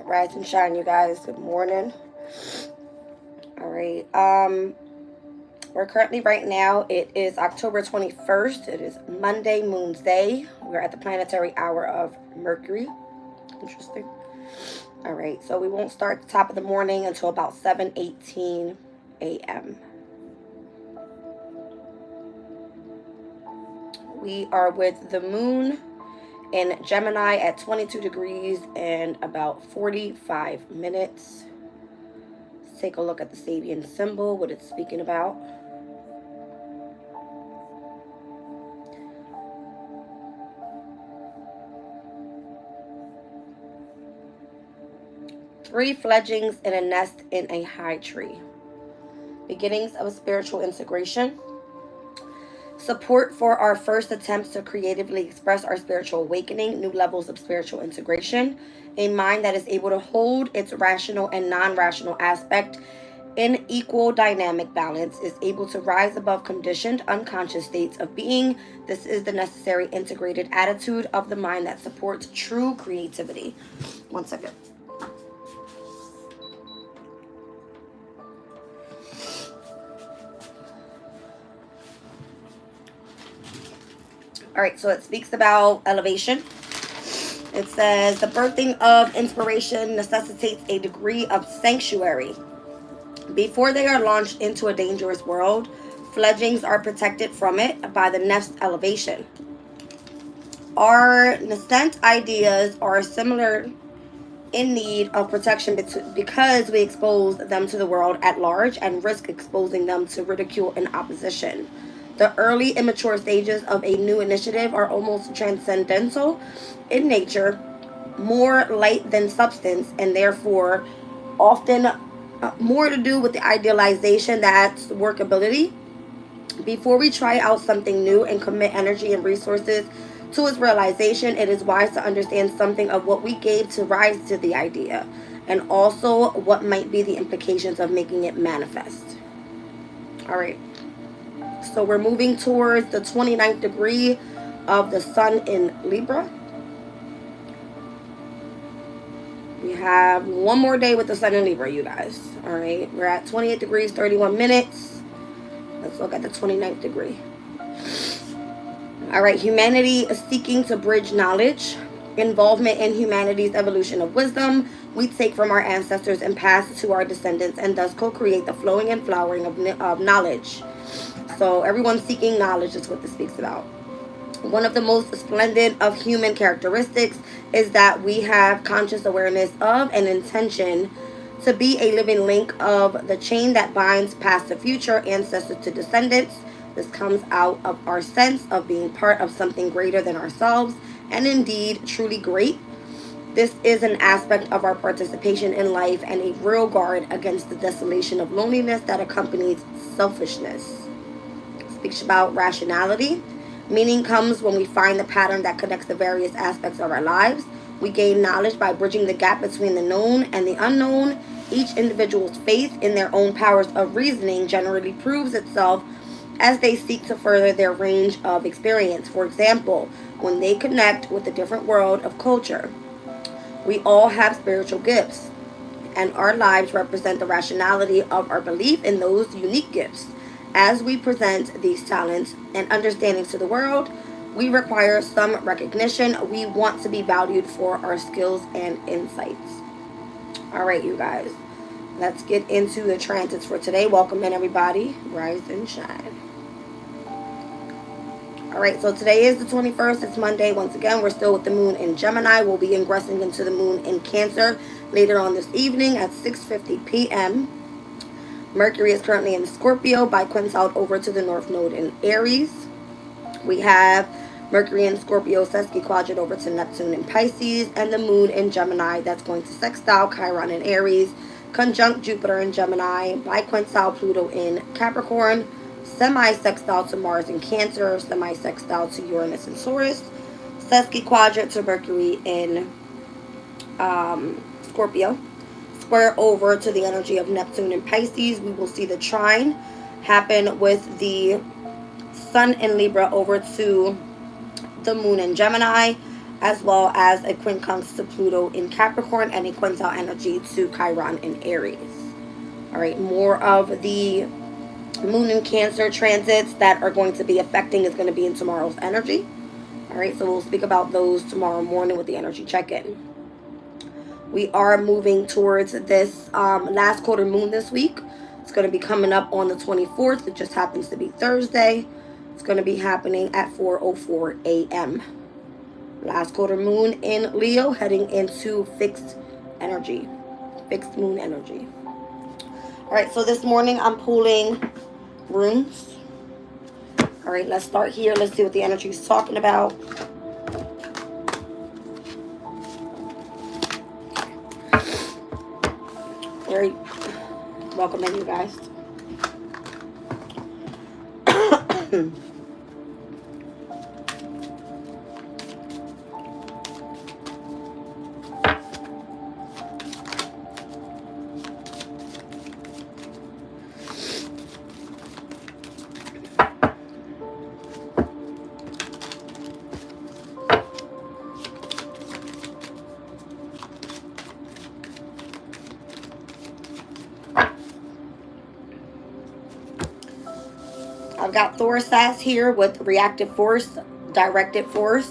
Rise and shine, you guys. Good morning. All right. We're currently right now. It is October 21st. It is Monday, Moon's Day. We're at the planetary hour of Mercury. Interesting. All right. So we won't start at the top of the morning until about 7:18 a.m. We are with the moon in Gemini at 22 degrees and about 45 minutes. Let's take a look at the Sabian symbol, what it's speaking about. Three fledglings in a nest in a high tree. Beginnings of a spiritual integration. Support for our first attempts to creatively express our spiritual awakening, new levels of spiritual integration, a mind that is able to hold its rational and non-rational aspect in equal dynamic balance, is able to rise above conditioned unconscious states of being. This is the necessary integrated attitude of the mind that supports true creativity. One second. All right, so it speaks about elevation. It says the birthing of inspiration necessitates a degree of sanctuary. Before they are launched into a dangerous world, fledglings are protected from it by the nest elevation. Our nascent ideas are similar in need of protection because we expose them to the world at large and risk exposing them to ridicule and opposition. The early immature stages of a new initiative are almost transcendental in nature, more light than substance, and therefore often more to do with the idealization that's workability. Before we try out something new and commit energy and resources to its realization, it is wise to understand something of what we gave to rise to the idea, and also what might be the implications of making it manifest. All right. So we're moving towards the 29th degree of the sun in Libra. We have one more day with the sun in Libra, you guys. All right. We're at 28 degrees, 31 minutes. Let's look at the 29th degree. All right. Humanity is seeking to bridge knowledge, involvement in humanity's evolution of wisdom we take from our ancestors and pass to our descendants, and thus co-create the flowing and flowering of knowledge. So everyone's seeking knowledge is what this speaks about. One of the most splendid of human characteristics is that we have conscious awareness of and intention to be a living link of the chain that binds past to future, ancestors to descendants. This comes out of our sense of being part of something greater than ourselves, and indeed truly great. This is an aspect of our participation in life and a real guard against the desolation of loneliness that accompanies selfishness. Speaks about rationality. Meaning comes when we find the pattern that connects the various aspects of our lives. We gain knowledge by bridging the gap between the known and the unknown. Each individual's faith in their own powers of reasoning generally proves itself as they seek to further their range of experience. For example, when they connect with a different world of culture. We all have spiritual gifts, and our lives represent the rationality of our belief in those unique gifts. As we present these talents and understandings to the world, we require some recognition. We want to be valued for our skills and insights. All right, you guys. Let's get into the transits for today. Welcome in, everybody. Rise and shine. All right, so today is the 21st. It's Monday. Once again, we're still with the moon in Gemini. We'll be ingressing into the moon in Cancer later on this evening at 6:50 p.m. Mercury is currently in Scorpio, biquintiled over to the North Node in Aries. We have Mercury in Scorpio, sesquiquadrate over to Neptune in Pisces, and the moon in Gemini that's going to sextile Chiron in Aries, conjunct Jupiter in Gemini, biquintiled Pluto in Capricorn, semi-sextile to Mars in Cancer, semi-sextile to Uranus in Taurus, sesquiquadrate to Mercury in Scorpio. Square over to the energy of Neptune and Pisces. We will see the trine happen with the sun in Libra over to the moon in Gemini. as well as a quincunx to Pluto in Capricorn and a quintal energy to Chiron in Aries. All right, more of the Moon in Cancer transits that are going to be affecting is going to be in tomorrow's energy. All right, so we'll speak about those tomorrow morning with the energy check-in. We are moving towards this last quarter moon this week. It's going to be coming up on the 24th. It just happens to be Thursday. It's going to be happening at 4:04 a.m. Last quarter moon in Leo, heading into fixed energy, fixed moon energy. All right, so this morning I'm pulling runes. All right, let's start here. Let's see what the energy is talking about. Very welcome in, you guys. I've got Thorisas here with reactive force, directed force,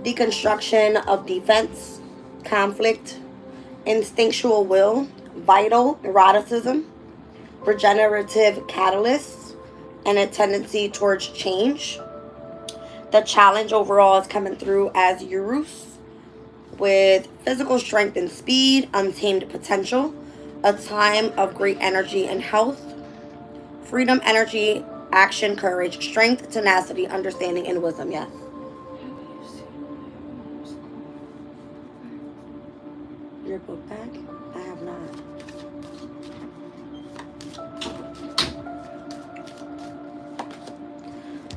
deconstruction of defense, conflict, instinctual will, vital eroticism, regenerative catalysts, and a tendency towards change. The challenge overall is coming through as Urus with physical strength and speed, untamed potential, a time of great energy and health, freedom, energy, action, courage, strength, tenacity, understanding, and wisdom. Yes. Your book bag? I have not.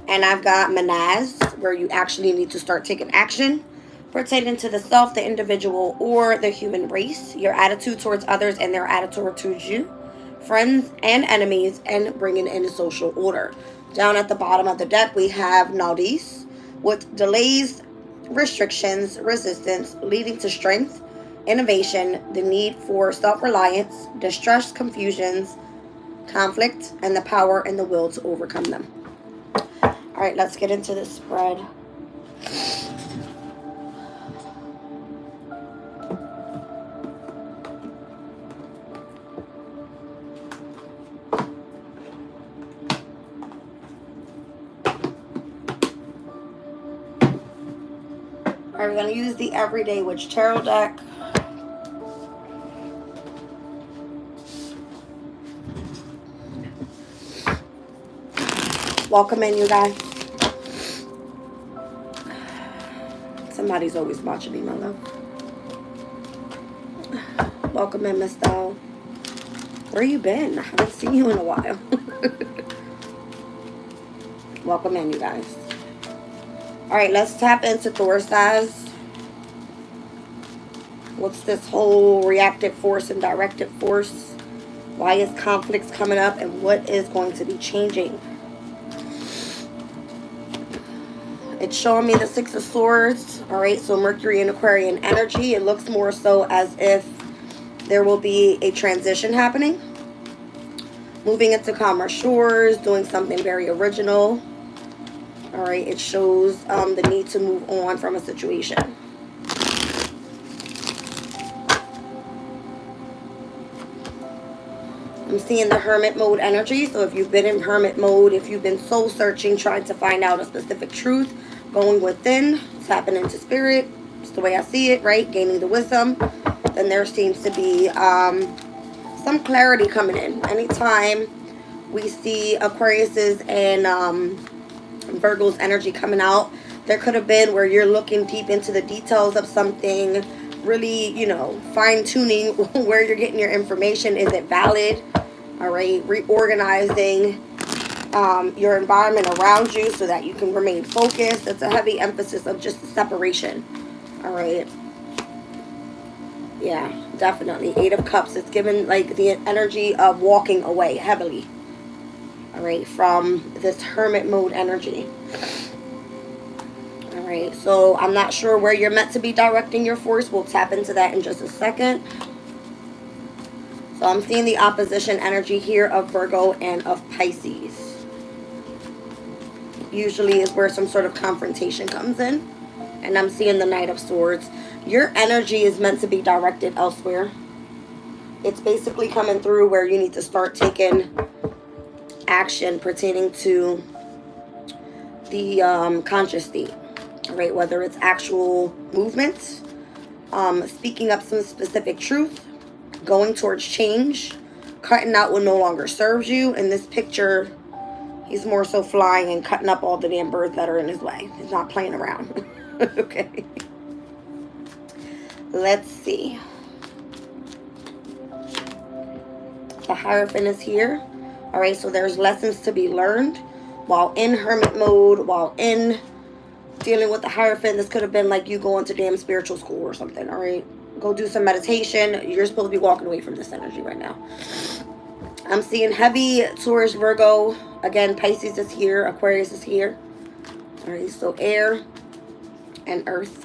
And I've got Manaz, where you actually need to start taking action pertaining to the self, the individual, or the human race, your attitude towards others and their attitude towards you, friends and enemies, and bringing in social order. Down at the bottom of the deck, we have Naudis with delays, restrictions, resistance, leading to strength, innovation, the need for self-reliance, distress, confusions, conflict, and the power and the will to overcome them. All right, let's get into this spread. All right, we're going to use the Everyday Witch Tarot deck. Welcome in, you guys. Somebody's always watching me, my love. Welcome in, Miss Doll. Where you been? I haven't seen you in a while. Welcome in, you guys. All right, let's tap into Thorisas. What's this whole reactive force and directive force? Why is conflicts coming up, and what is going to be changing? It's showing me the Six of Swords. All right, so Mercury and Aquarian energy. It looks more so as if there will be a transition happening. Moving into calmer shores, doing something very original. All right, it shows the need to move on from a situation. I'm seeing the hermit mode energy. So if you've been in hermit mode, if you've been soul searching, trying to find out a specific truth, going within, tapping into spirit, it's the way I see it, right? Gaining the wisdom, then there seems to be some clarity coming in. Anytime we see Aquarius's and Virgo's energy coming out, there could have been where you're looking deep into the details of something, really, you know, fine-tuning where you're getting your information. Is it valid? All right, reorganizing your environment around you so that you can remain focused. It's a heavy emphasis of just the separation. All right. Yeah, definitely. Eight of Cups. It's given like the energy of walking away heavily. All right, from this hermit mode energy. All Alright, so I'm not sure where you're meant to be directing your force. We'll tap into that in just a second. So I'm seeing the opposition energy here of Virgo and of Pisces. Usually is where some sort of confrontation comes in. And I'm seeing the Knight of Swords. Your energy is meant to be directed elsewhere. It's basically coming through where you need to start taking action pertaining to the conscious state. Right, whether it's actual movement, speaking up some specific truth, going towards change, cutting out what no longer serves you. In this picture, he's more so flying and cutting up all the damn birds that are in his way. He's not playing around. Okay. Let's see. The Hierophant is here. All right, so there's lessons to be learned while in hermit mode, while in dealing with the Hierophant. This could have been like you going to damn spiritual school or something. All right, go do some meditation. You're supposed to be walking away from this energy right now. I'm seeing heavy Taurus, Virgo. Again, Pisces is here, Aquarius is here. All right, so air and earth.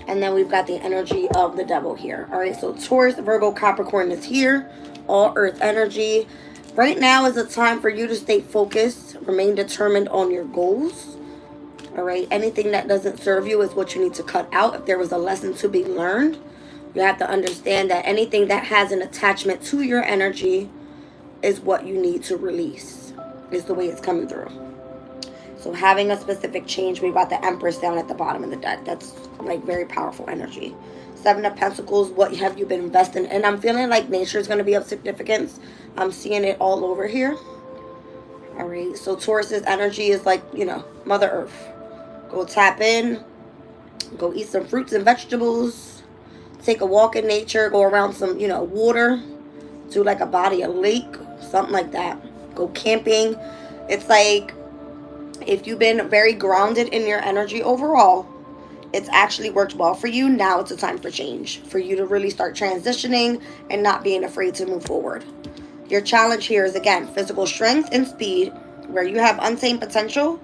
And then we've got the energy of the devil here. All right, so Taurus, Virgo, Capricorn is here. All earth energy. Right now is a time for you to stay focused, remain determined on your goals. All right, anything that doesn't serve you is what you need to cut out. If there was a lesson to be learned, you have to understand that anything that has an attachment to your energy is what you need to release, is the way it's coming through. So having a specific change, we've got the Empress down at the bottom of the deck. That's like very powerful energy. Seven of Pentacles, what have you been investing in? And I'm feeling like nature is going to be of significance. I'm seeing it all over here. All right, so Taurus's energy is like, you know, Mother Earth. Go tap in. Go eat some fruits and vegetables. Take a walk in nature. Go around some, you know, water. Do like a body, a lake, something like that. Go camping. It's like if you've been very grounded in your energy overall, it's actually worked well for you. Now it's a time for change, for you to really start transitioning and not being afraid to move forward. Your challenge here is, again, physical strength and speed, where you have untamed potential.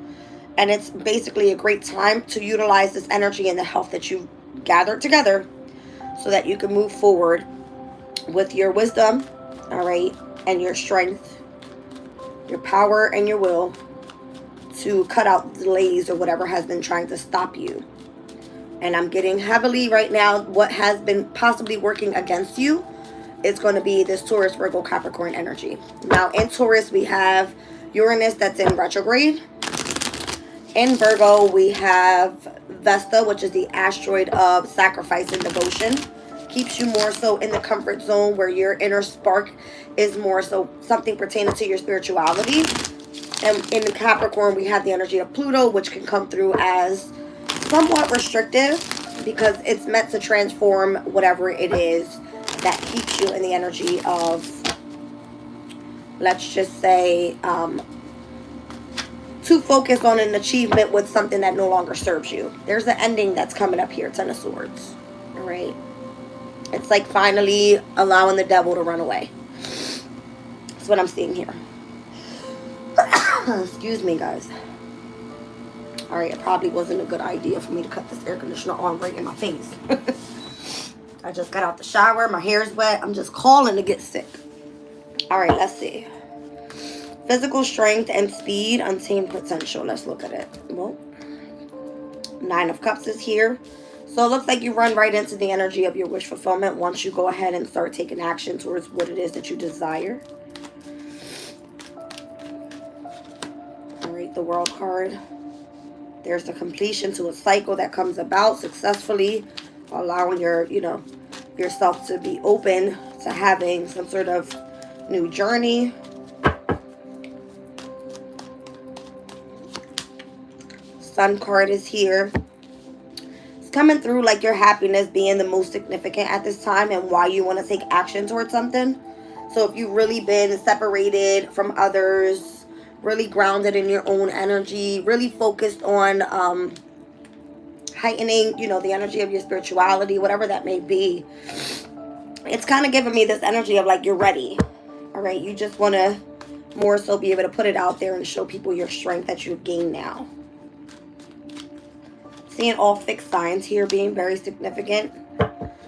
And it's basically a great time to utilize this energy and the health that you've gathered together so that you can move forward with your wisdom, all right, and your strength, your power and your will to cut out delays or whatever has been trying to stop you. And I'm getting heavily right now what has been possibly working against you. It's going to be this Taurus, Virgo, Capricorn energy. Now in Taurus, we have Uranus that's in retrograde. In Virgo, we have Vesta, which is the asteroid of sacrifice and devotion. Keeps you more so in the comfort zone where your inner spark is more so something pertaining to your spirituality. And in Capricorn, we have the energy of Pluto, which can come through as somewhat restrictive because it's meant to transform whatever it is that keeps you in the energy of, let's just say, to focus on an achievement with something that no longer serves you. There's an ending that's coming up here, Ten of Swords. All right. It's like finally allowing the devil to run away. That's what I'm seeing here. Excuse me, guys. All right, it probably wasn't a good idea for me to cut this air conditioner on right in my face. I just got out the shower. My hair's wet. I'm just calling to get sick. All right, let's see. Physical strength and speed, untamed potential. Let's look at it. Well, Nine of Cups is here. So it looks like you run right into the energy of your wish fulfillment once you go ahead and start taking action towards what it is that you desire. All right, the World card. There's the completion to a cycle that comes about successfully, allowing your, yourself to be open to having some sort of new journey. Sun card is here. It's coming through like your happiness being the most significant at this time and why you want to take action towards something. So if you've really been separated from others, really grounded in your own energy, really focused on heightening, the energy of your spirituality, whatever that may be. It's kind of giving me this energy of like you're ready. All right, you just want to more so be able to put it out there and show people your strength that you've gained now. Seeing all fixed signs here being very significant.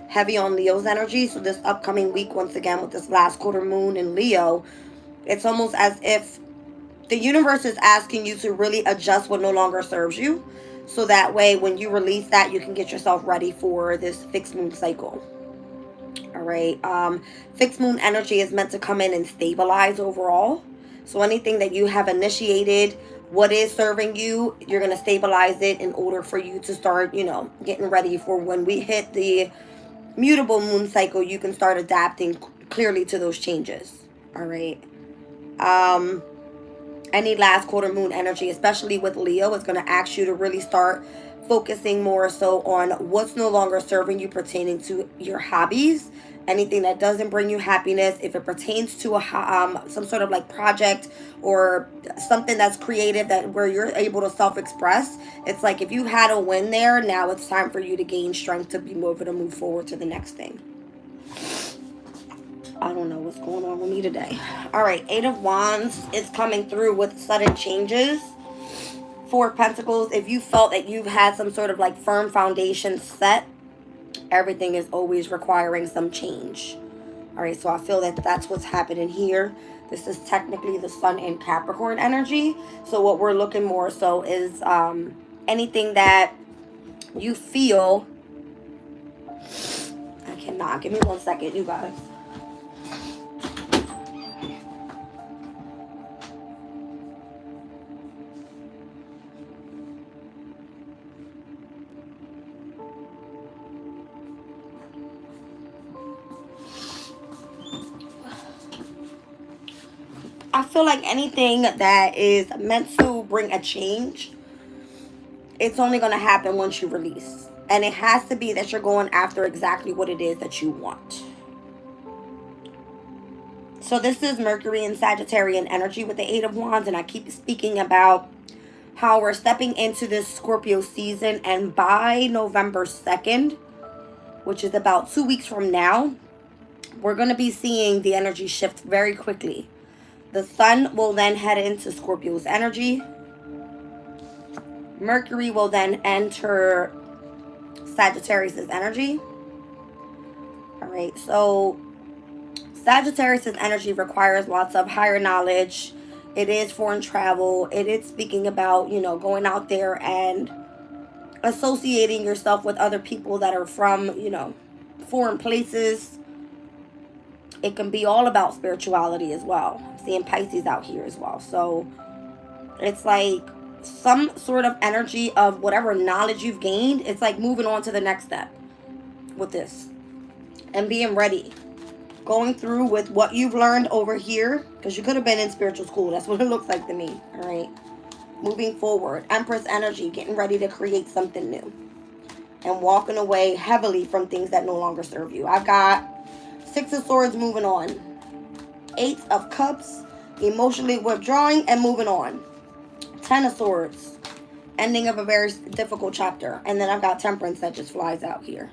Heavy on Leo's energy. So this upcoming week, once again, with this last quarter moon in Leo, it's almost as if the universe is asking you to really adjust what no longer serves you. So that way, when you release that, you can get yourself ready for this fixed moon cycle. All right. Fixed moon energy is meant to come in and stabilize overall. So anything that you have initiated, what is serving you, you're going to stabilize it in order for you to start, you know, getting ready for when we hit the mutable moon cycle. You can start adapting clearly to those changes. All right. Any last quarter moon energy, especially with Leo, is going to ask you to really start focusing more so on what's no longer serving you pertaining to your hobbies, anything that doesn't bring you happiness. If it pertains to a some sort of like project or something that's creative, that where you're able to self-express, it's like if you had a win there, now it's time for you to gain strength to be able to move forward to the next thing. I don't know what's going on with me today. All right, Eight of Wands is coming through with sudden changes. Four of Pentacles, if you felt that you've had some sort of like firm foundation set, everything is always requiring some change. All right, so I feel that that's what's happening here. This is technically the Sun in Capricorn energy. So what we're looking more so is anything that you feel. I cannot. Give me 1 second, you guys. I feel like anything that is meant to bring a change, it's only going to happen once you release. And it has to be that you're going after exactly what it is that you want. So this is Mercury and Sagittarian energy with the Eight of Wands. And I keep speaking about how we're stepping into this Scorpio season. And by November 2nd, which is about 2 weeks from now, we're going to be seeing the energy shift very quickly. The Sun will then head into Scorpio's energy. Mercury will then enter Sagittarius' energy. All right, so Sagittarius' energy requires lots of higher knowledge. It is foreign travel. It is speaking about, you know, going out there and associating yourself with other people that are from, you know, foreign places. It can be all about spirituality as well. I'm seeing Pisces out here as well. So it's like some sort of energy of whatever knowledge you've gained. It's like moving on to the next step with this. And being ready. Going through with what you've learned over here. Because you could have been in spiritual school. That's what it looks like to me. All right. Moving forward. Empress energy. Getting ready to create something new. And walking away heavily from things that no longer serve you. I've got Six of Swords, moving on. Eight of Cups, emotionally withdrawing and moving on. 10 of Swords, ending of a very difficult chapter. And then I've got Temperance that just flies out here.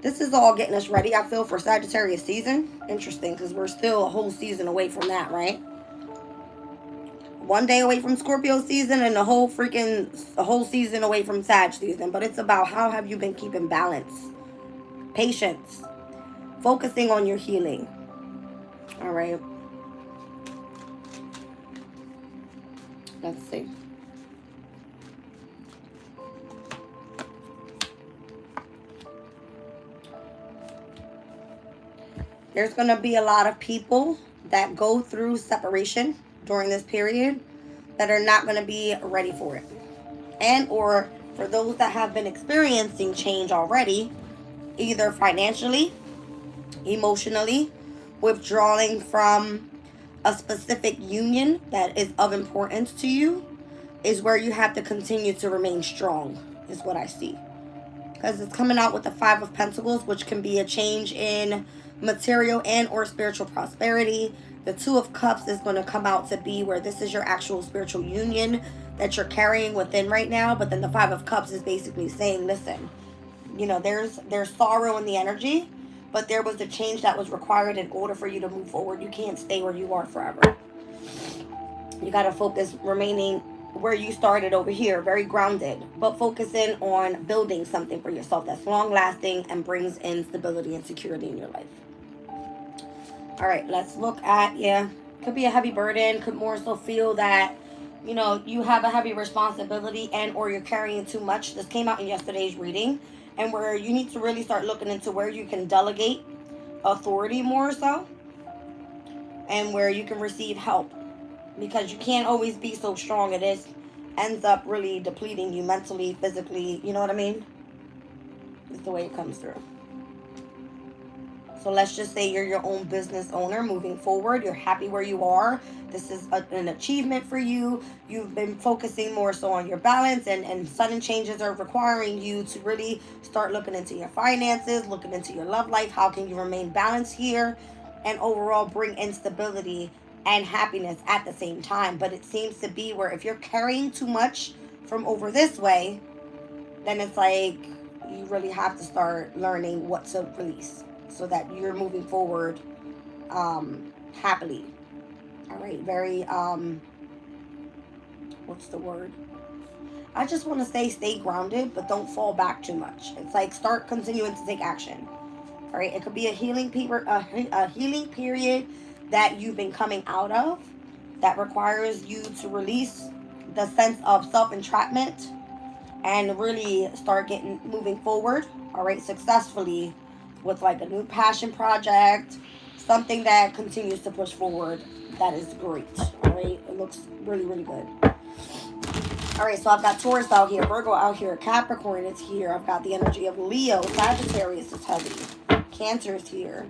This is all getting us ready, I feel, for Sagittarius season. Interesting, because we're still a whole season away from that, right? 1 day away from Scorpio season and a whole season away from Sag season. But it's about how have you been keeping balance, patience, focusing on your healing. All right. Let's see. There's going to be a lot of people that go through separation during this period that are not going to be ready for it. And or for those that have been experiencing change already, either financially, emotionally, withdrawing from a specific union that is of importance to you, is where you have to continue to remain strong, is what I see. Because it's coming out with the Five of Pentacles, which can be a change in material and or spiritual prosperity. The Two of Cups is going to come out to be where this is your actual spiritual union that you're carrying within right now. But then the Five of Cups is basically saying, listen, you know, there's sorrow in the energy, but there was a change that was required in order for you to move forward. You can't stay where you are forever. You got to focus remaining where you started over here, very grounded, but focusing on building something for yourself that's long lasting and brings in stability and security in your life. All right, let's look at, yeah, could be a heavy burden, could more so feel that, you know, you have a heavy responsibility and or you're carrying too much. This came out in yesterday's reading, and where you need to really start looking into where you can delegate authority more so, and where you can receive help, because you can't always be so strong. It is ends up really depleting you mentally, physically, you know what I mean? It's the way it comes through. So let's just say you're your own business owner moving forward. You're happy where you are. This is an achievement for you. You've been focusing more so on your balance, and sudden changes are requiring you to really start looking into your finances, looking into your love life. How can you remain balanced here and overall bring in stability and happiness at the same time? But it seems to be where if you're carrying too much from over this way, then it's like you really have to start learning what to release so that you're moving forward happily. All right, very what's the word? I just want to say stay grounded, but don't fall back too much. It's like start continuing to take action. All right, it could be a healing period that you've been coming out of that requires you to release the sense of self-entrapment and really start moving forward, all right, successfully with like a new passion project, something that continues to push forward. That is great, all right? It looks really, really good. All right, so I've got Taurus out here, Virgo out here, Capricorn is here. I've got the energy of Leo, Sagittarius is heavy, Cancer is here.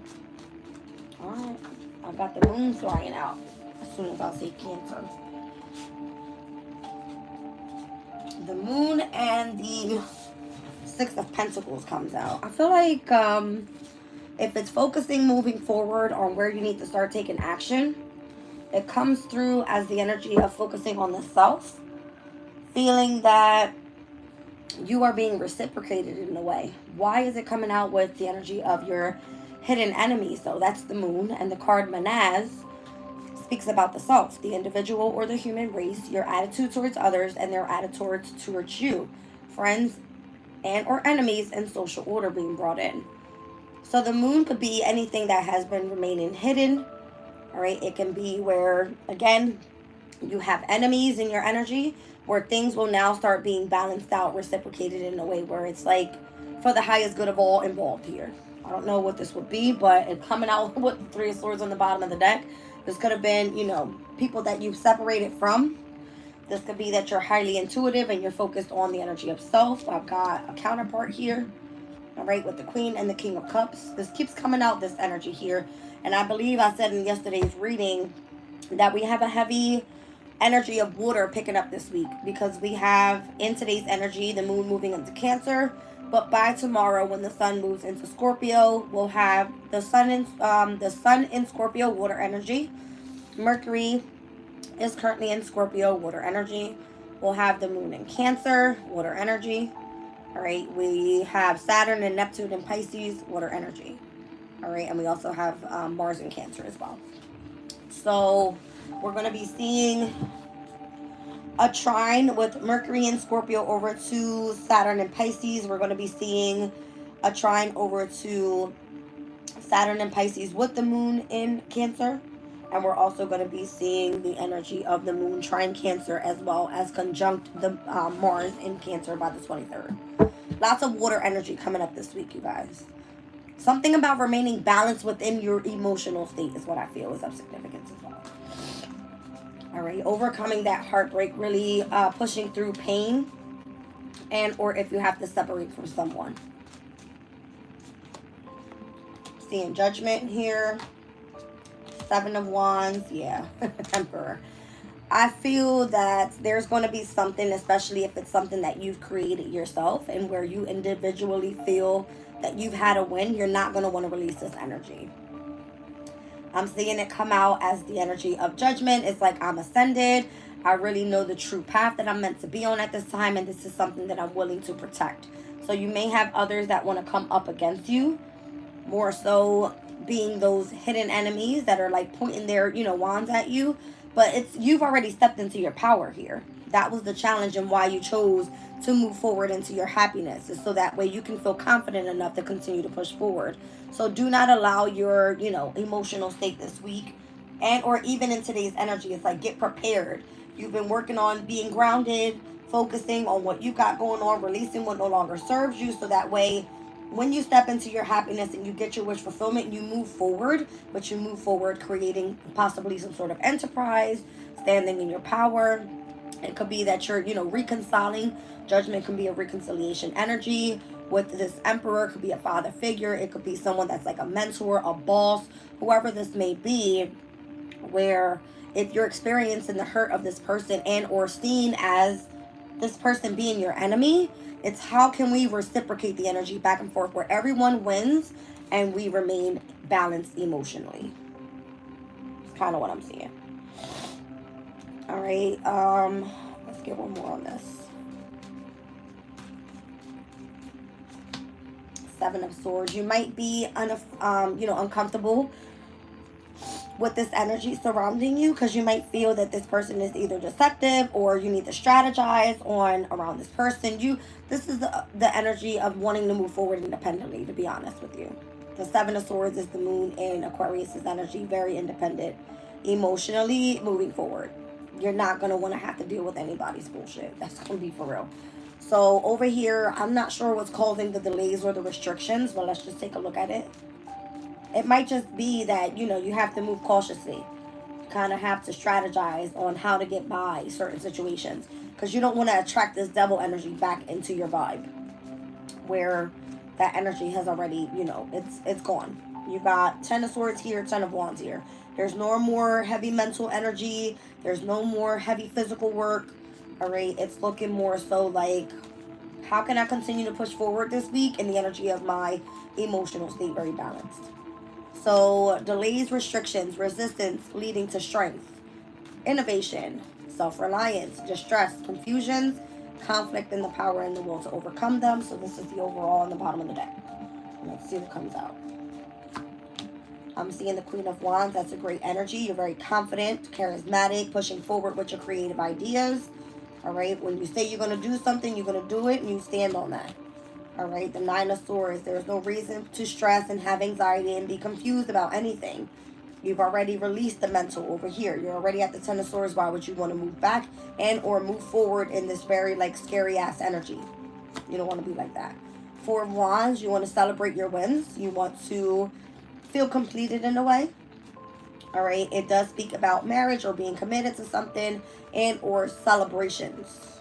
All right, I've got the moon flying out as soon as I say Cancer. The moon and the Six of Pentacles comes out. I feel like if it's focusing moving forward on where you need to start taking action, it comes through as the energy of focusing on the self, feeling that you are being reciprocated in a way. Why is it coming out with the energy of your hidden enemies though? That's the moon, and the card Manaz speaks about the self, the individual or the human race, your attitude towards others and their attitude towards you, friends and or enemies, and social order being brought in. So the moon could be anything that has been remaining hidden. All right, it can be where, again, you have enemies in your energy, where things will now start being balanced out, reciprocated in a way where it's like for the highest good of all involved here. I don't know what this would be, but it's coming out with the Three of Swords on the bottom of the deck. This could have been, you know, people that you've separated from. This could be that you're highly intuitive and you're focused on the energy of self. I've got a counterpart here, all right, with the Queen and the King of Cups. This keeps coming out, this energy here. And I believe I said in yesterday's reading that we have a heavy energy of water picking up this week, because we have in today's energy the moon moving into Cancer, but by tomorrow when the sun moves into Scorpio, we'll have the sun in Scorpio, water energy. Mercury is currently in Scorpio, water energy. We'll have the moon in Cancer, water energy. All right, we have Saturn and Neptune in Pisces, water energy. All right, and we also have Mars in Cancer as well. So we're going to be seeing a trine with Mercury in Scorpio over to Saturn in Pisces. We're going to be seeing a trine over to Saturn in Pisces with the moon in Cancer. And we're also going to be seeing the energy of the moon trine Cancer, as well as conjunct the Mars in Cancer by the 23rd. Lots of water energy coming up this week, you guys. Something about remaining balanced within your emotional state is what I feel is of significance as well. All right, overcoming that heartbreak, really pushing through pain, and or if you have to separate from someone. Seeing Judgment here. Seven of Wands, yeah, Emperor. I feel that there's going to be something, especially if it's something that you've created yourself and where you individually feel that you've had a win, you're not going to want to release this energy. I'm seeing it come out as the energy of Judgment. It's like I'm ascended. I really know the true path that I'm meant to be on at this time, and this is something that I'm willing to protect. So you may have others that want to come up against you, more so being those hidden enemies that are like pointing their, wands at you, But you've already stepped into your power here. That was the challenge, and why you chose to move forward into your happiness, is so that way you can feel confident enough to continue to push forward. So do not allow your, emotional state this week, and or even in today's energy, it's like, get prepared. You've been working on being grounded, focusing on what you got going on, releasing what no longer serves you, so that way when you step into your happiness and you get your wish fulfillment, you move forward. But you move forward creating possibly some sort of enterprise, standing in your power. It could be that you're, reconciling. Judgment can be a reconciliation energy with this emperor. It could be a father figure. It could be someone that's like a mentor, a boss, whoever this may be, where if you're experiencing the hurt of this person and or seen as this person being your enemy, it's how can we reciprocate the energy back and forth where everyone wins and we remain balanced emotionally. It's kind of what I'm seeing. All right, let's get one more on this. Seven of Swords. You might be uncomfortable with this energy surrounding you, because you might feel that this person is either deceptive, or you need to strategize on around this person. This is the energy of wanting to move forward independently, to be honest with you. The Seven of Swords is the moon in Aquarius's energy, very independent, emotionally moving forward. You're not going to want to have to deal with anybody's bullshit. That's going to be for real. So over here, I'm not sure what's causing the delays or the restrictions, but let's just take a look at it. It might just be that, you have to move cautiously. You kind of have to strategize on how to get by certain situations, because you don't want to attract this devil energy back into your vibe, where that energy has already, it's gone. You got Ten of Swords here, Ten of Wands here. There's no more heavy mental energy. There's no more heavy physical work. All right, it's looking more so like, how can I continue to push forward this week in the energy of my emotional state very balanced? So delays, restrictions, resistance leading to strength, innovation, self-reliance, distress, confusions, conflict, and the power and the will to overcome them. So this is the overall on the bottom of the deck. Let's see what comes out. I'm seeing the Queen of Wands. That's a great energy. You're very confident, charismatic, pushing forward with your creative ideas. All right. When you say you're going to do something, you're going to do it, and you stand on that. All right. The Nine of Swords. There's no reason to stress and have anxiety and be confused about anything. You've already released the mental over here. You're already at the Ten of Swords. Why would you want to move back and or move forward in this very scary ass energy? You don't want to be like that. Four of Wands. You want to celebrate your wins. You want to feel completed in a way. All right. It does speak about marriage or being committed to something and or celebrations.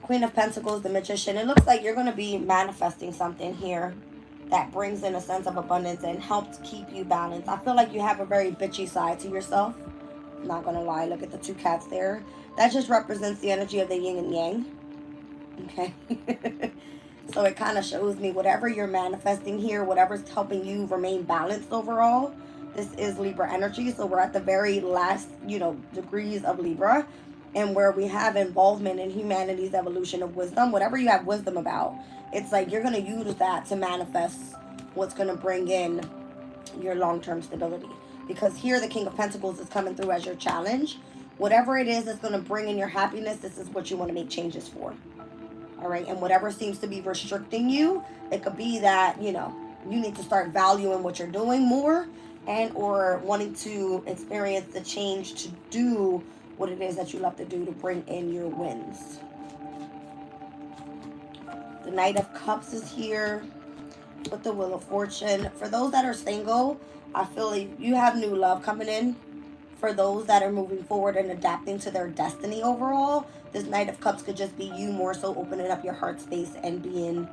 Queen of Pentacles, the Magician. It looks like you're going to be manifesting something here that brings in a sense of abundance and helps keep you balanced. I feel like you have a very bitchy side to yourself. I'm not going to lie. Look at the two cats there. That just represents the energy of the yin and yang. Okay. So it kind of shows me whatever you're manifesting here, whatever's helping you remain balanced overall. This is Libra energy. So we're at the very last, degrees of Libra. And where we have involvement in humanity's evolution of wisdom, whatever you have wisdom about, it's like you're going to use that to manifest what's going to bring in your long-term stability. Because here the King of Pentacles is coming through as your challenge. Whatever it is that's going to bring in your happiness, this is what you want to make changes for. All right. And whatever seems to be restricting you, it could be that, you need to start valuing what you're doing more, and or wanting to experience the change to do what it is that you love to do to bring in your wins. The Knight of Cups is here with the Wheel of Fortune. For those that are single, I feel like you have new love coming in. For those that are moving forward and adapting to their destiny overall, this Knight of Cups could just be you more so opening up your heart space and being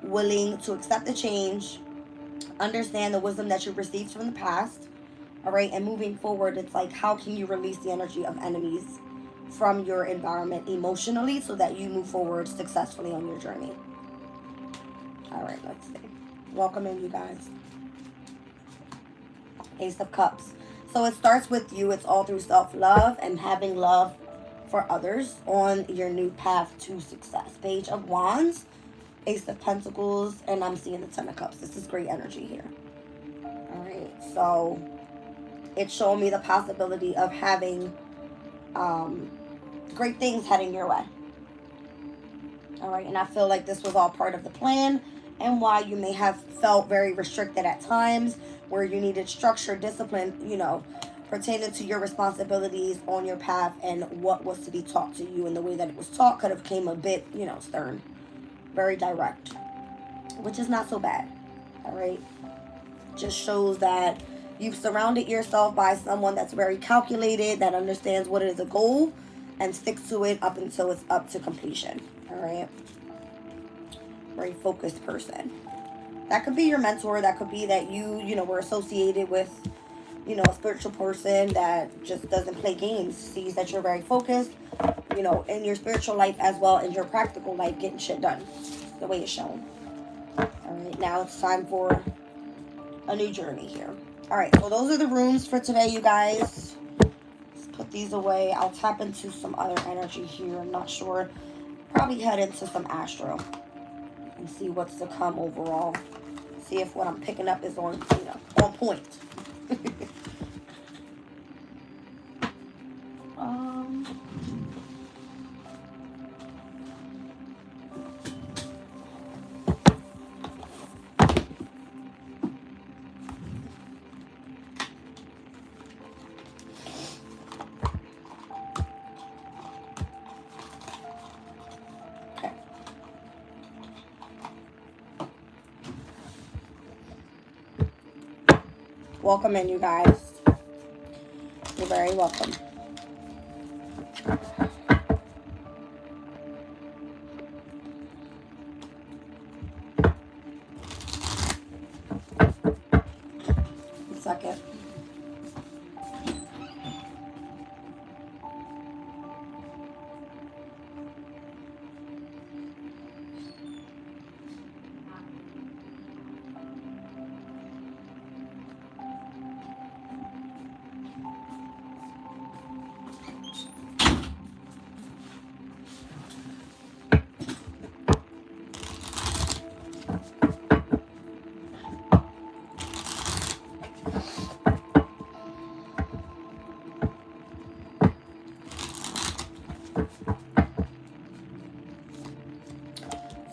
willing to accept the change, understand the wisdom that you've received from the past. All right, and moving forward, it's like, how can you release the energy of enemies from your environment emotionally so that you move forward successfully on your journey? All right, let's see. Welcome in, you guys. Ace of Cups. So it starts with you. It's all through self-love and having love for others on your new path to success. Page of Wands, Ace of Pentacles, and I'm seeing the Ten of Cups. This is great energy here. All right, so it's showing me the possibility of having great things heading your way. All right, and I feel like this was all part of the plan, and why you may have felt very restricted at times, where you needed structure, discipline, pertaining to your responsibilities on your path and what was to be taught to you. And the way that it was taught could have came a bit, stern, very direct, which is not so bad. All right, just shows that you've surrounded yourself by someone that's very calculated, that understands what is a goal and sticks to it up until it's up to completion. All right, very focused person. That could be your mentor. That could be that you were associated with a spiritual person that just doesn't play games, sees that you're very focused, in your spiritual life as well as your practical life, getting shit done the way it's shown. All right, now it's time for a new journey here. All right, so those are the runes for today, you guys. Let's put these away. I'll tap into some other energy here. I'm not sure. Probably head into some astro and see what's to come overall. See if what I'm picking up is on point. Welcome in, you guys. You're very welcome. A second.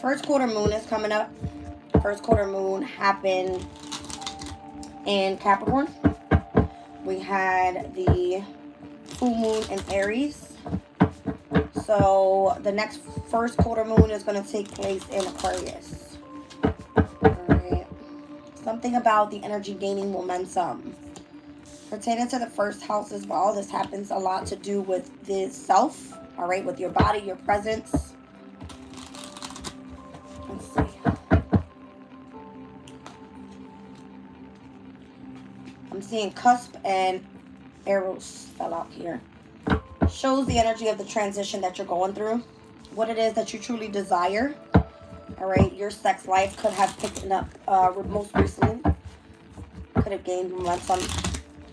First quarter moon is coming up. First quarter moon happened in Capricorn. We had the full moon in Aries. So the next first quarter moon is going to take place in Aquarius. Alright. Something about the energy gaining momentum. Pertaining to the first house as well, this happens a lot to do with the self. Alright, with your body, your presence. Let's see. I'm seeing cusp and arrows fell out here. Shows the energy of the transition that you're going through. What it is that you truly desire. Alright, your sex life could have picked up most recently. Could have gained momentum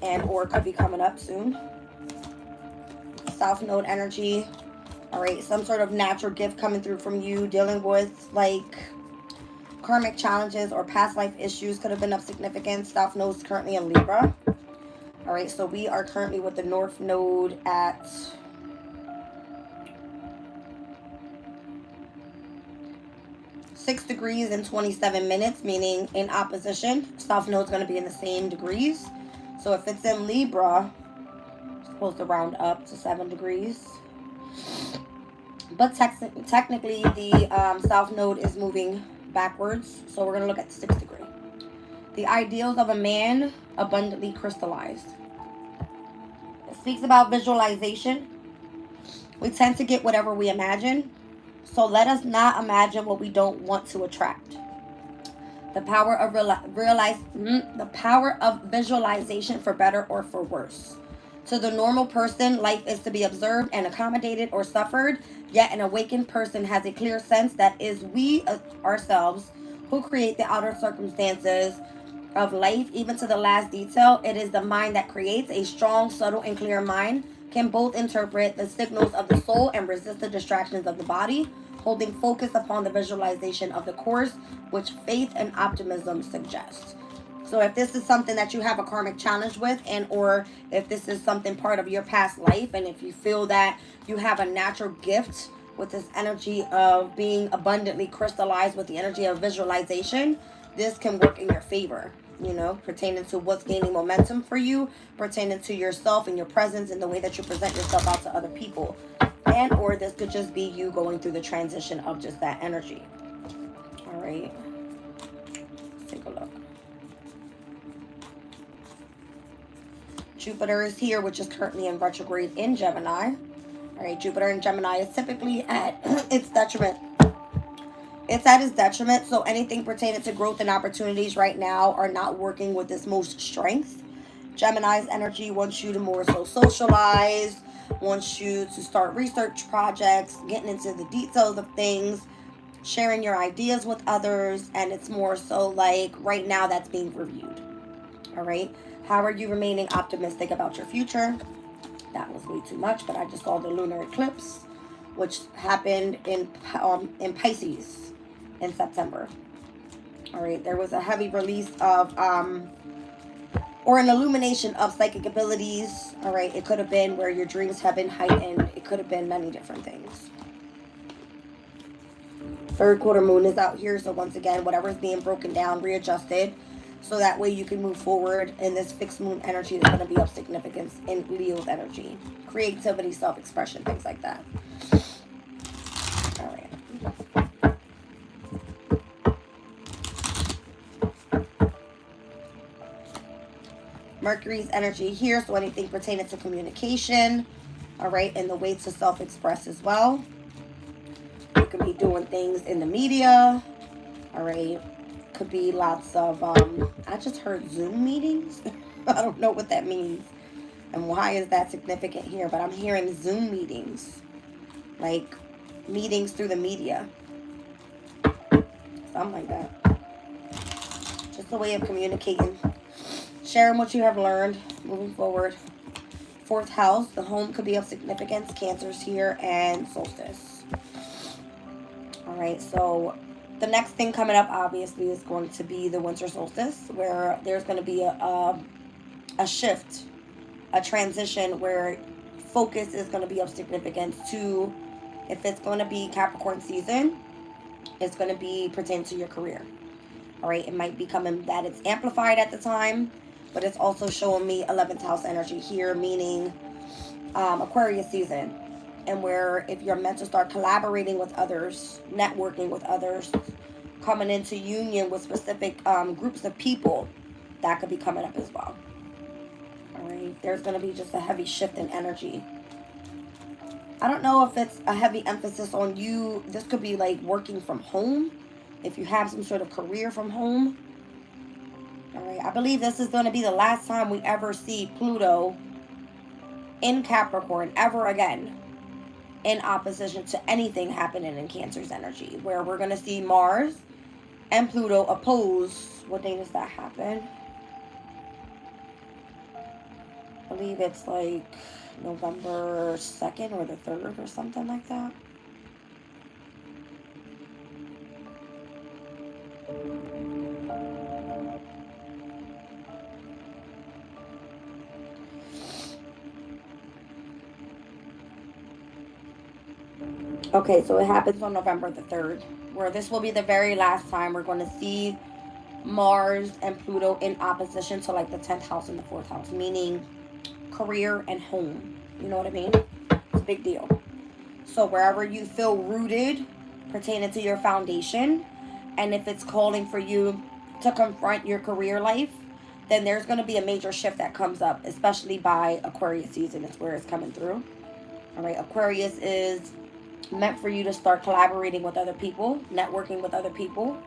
and or could be coming up soon. South Node energy. Alright, some sort of natural gift coming through from you, dealing with like karmic challenges or past life issues could have been of significance. South Node is currently in Libra. Alright, so we are currently with the North Node at degrees and 27 minutes, meaning in opposition. South Node is going to be in the same degrees. So if it's in Libra, it's supposed to round up to 7 degrees. But technically, the South Node is moving backwards. So we're going to look at the 6th degree. The ideals of a man abundantly crystallized. It speaks about visualization. We tend to get whatever we imagine. So let us not imagine what we don't want to attract. The power of the power of visualization, for better or for worse. To the normal person, life is to be observed and accommodated or suffered. Yet an awakened person has a clear sense that is we ourselves who create the outer circumstances of life, even to the last detail. It is the mind that creates. A strong, subtle, and clear mind can both interpret the signals of the soul and resist the distractions of the body, holding focus upon the visualization of the course which faith and optimism suggest. So if this is something that you have a karmic challenge with, and or if this is something part of your past life, and if you feel that you have a natural gift with this energy of being abundantly crystallized with the energy of visualization, this can work in your favor, you know, pertaining to what's gaining momentum for you, pertaining to yourself and your presence and the way that you present yourself out to other people. And or this could just be you going through the transition of just that energy. All right. Let's take a look. Jupiter is here, which is currently in retrograde in Gemini. All right, Jupiter in Gemini is typically at its detriment. It's at its detriment, so anything pertaining to growth and opportunities right now are not working with this most strength. Gemini's energy wants you to more so socialize, wants you to start research projects, getting into the details of things, sharing your ideas with others, and it's more so like right now that's being reviewed. All right. How are you remaining optimistic about your future? That was way too much, but I just saw the lunar eclipse, which happened in Pisces in September. All right. There was a heavy release of or an illumination of psychic abilities. All right. It could have been where your dreams have been heightened. It could have been many different things. Third quarter moon is out here, so once again, whatever is being broken down, readjusted, so that way you can move forward. And this fixed moon energy is going to be of significance in Leo's energy, creativity, self-expression, things like that. All right. Mercury's energy here, so anything pertaining to communication, all right, and the way to self-express as well. You could be doing things in the media, all right. Could be lots of, I just heard Zoom meetings. I don't know what that means and why is that significant here, but I'm hearing Zoom meetings, like meetings through the media, something like that. Just a way of communicating, sharing what you have learned, moving forward. Fourth house, the home could be of significance. Cancer's here and solstice. All right, so the next thing coming up, obviously, is going to be the winter solstice, where there's going to be a shift, a transition where focus is going to be of significance to, if it's going to be Capricorn season, it's going to be pertaining to your career. All right, it might be coming that it's amplified at the time, but it's also showing me 11th house energy here, meaning Aquarius season. And where if you're meant to start collaborating with others, networking with others, coming into union with specific groups of people, that could be coming up as well. All right, there's going to be just a heavy shift in energy. I don't know if it's a heavy emphasis on you. This could be like working from home, if you have some sort of career from home. All right, I believe this is going to be the last time we ever see Pluto in Capricorn ever again, in opposition to anything happening in Cancer's energy, where we're going to see Mars and Pluto oppose. What day does that happen? I believe it's like November 2nd or the 3rd or something like that. Okay, so it happens on November the 3rd, where this will be the very last time we're going to see Mars and Pluto in opposition to like the 10th house and the 4th house, meaning career and home. You know what I mean? It's a big deal. So wherever you feel rooted pertaining to your foundation, and if it's calling for you to confront your career life, then there's going to be a major shift that comes up, especially by Aquarius season. It's where it's coming through. All right, Aquarius is meant for you to start collaborating with other people, networking with other people.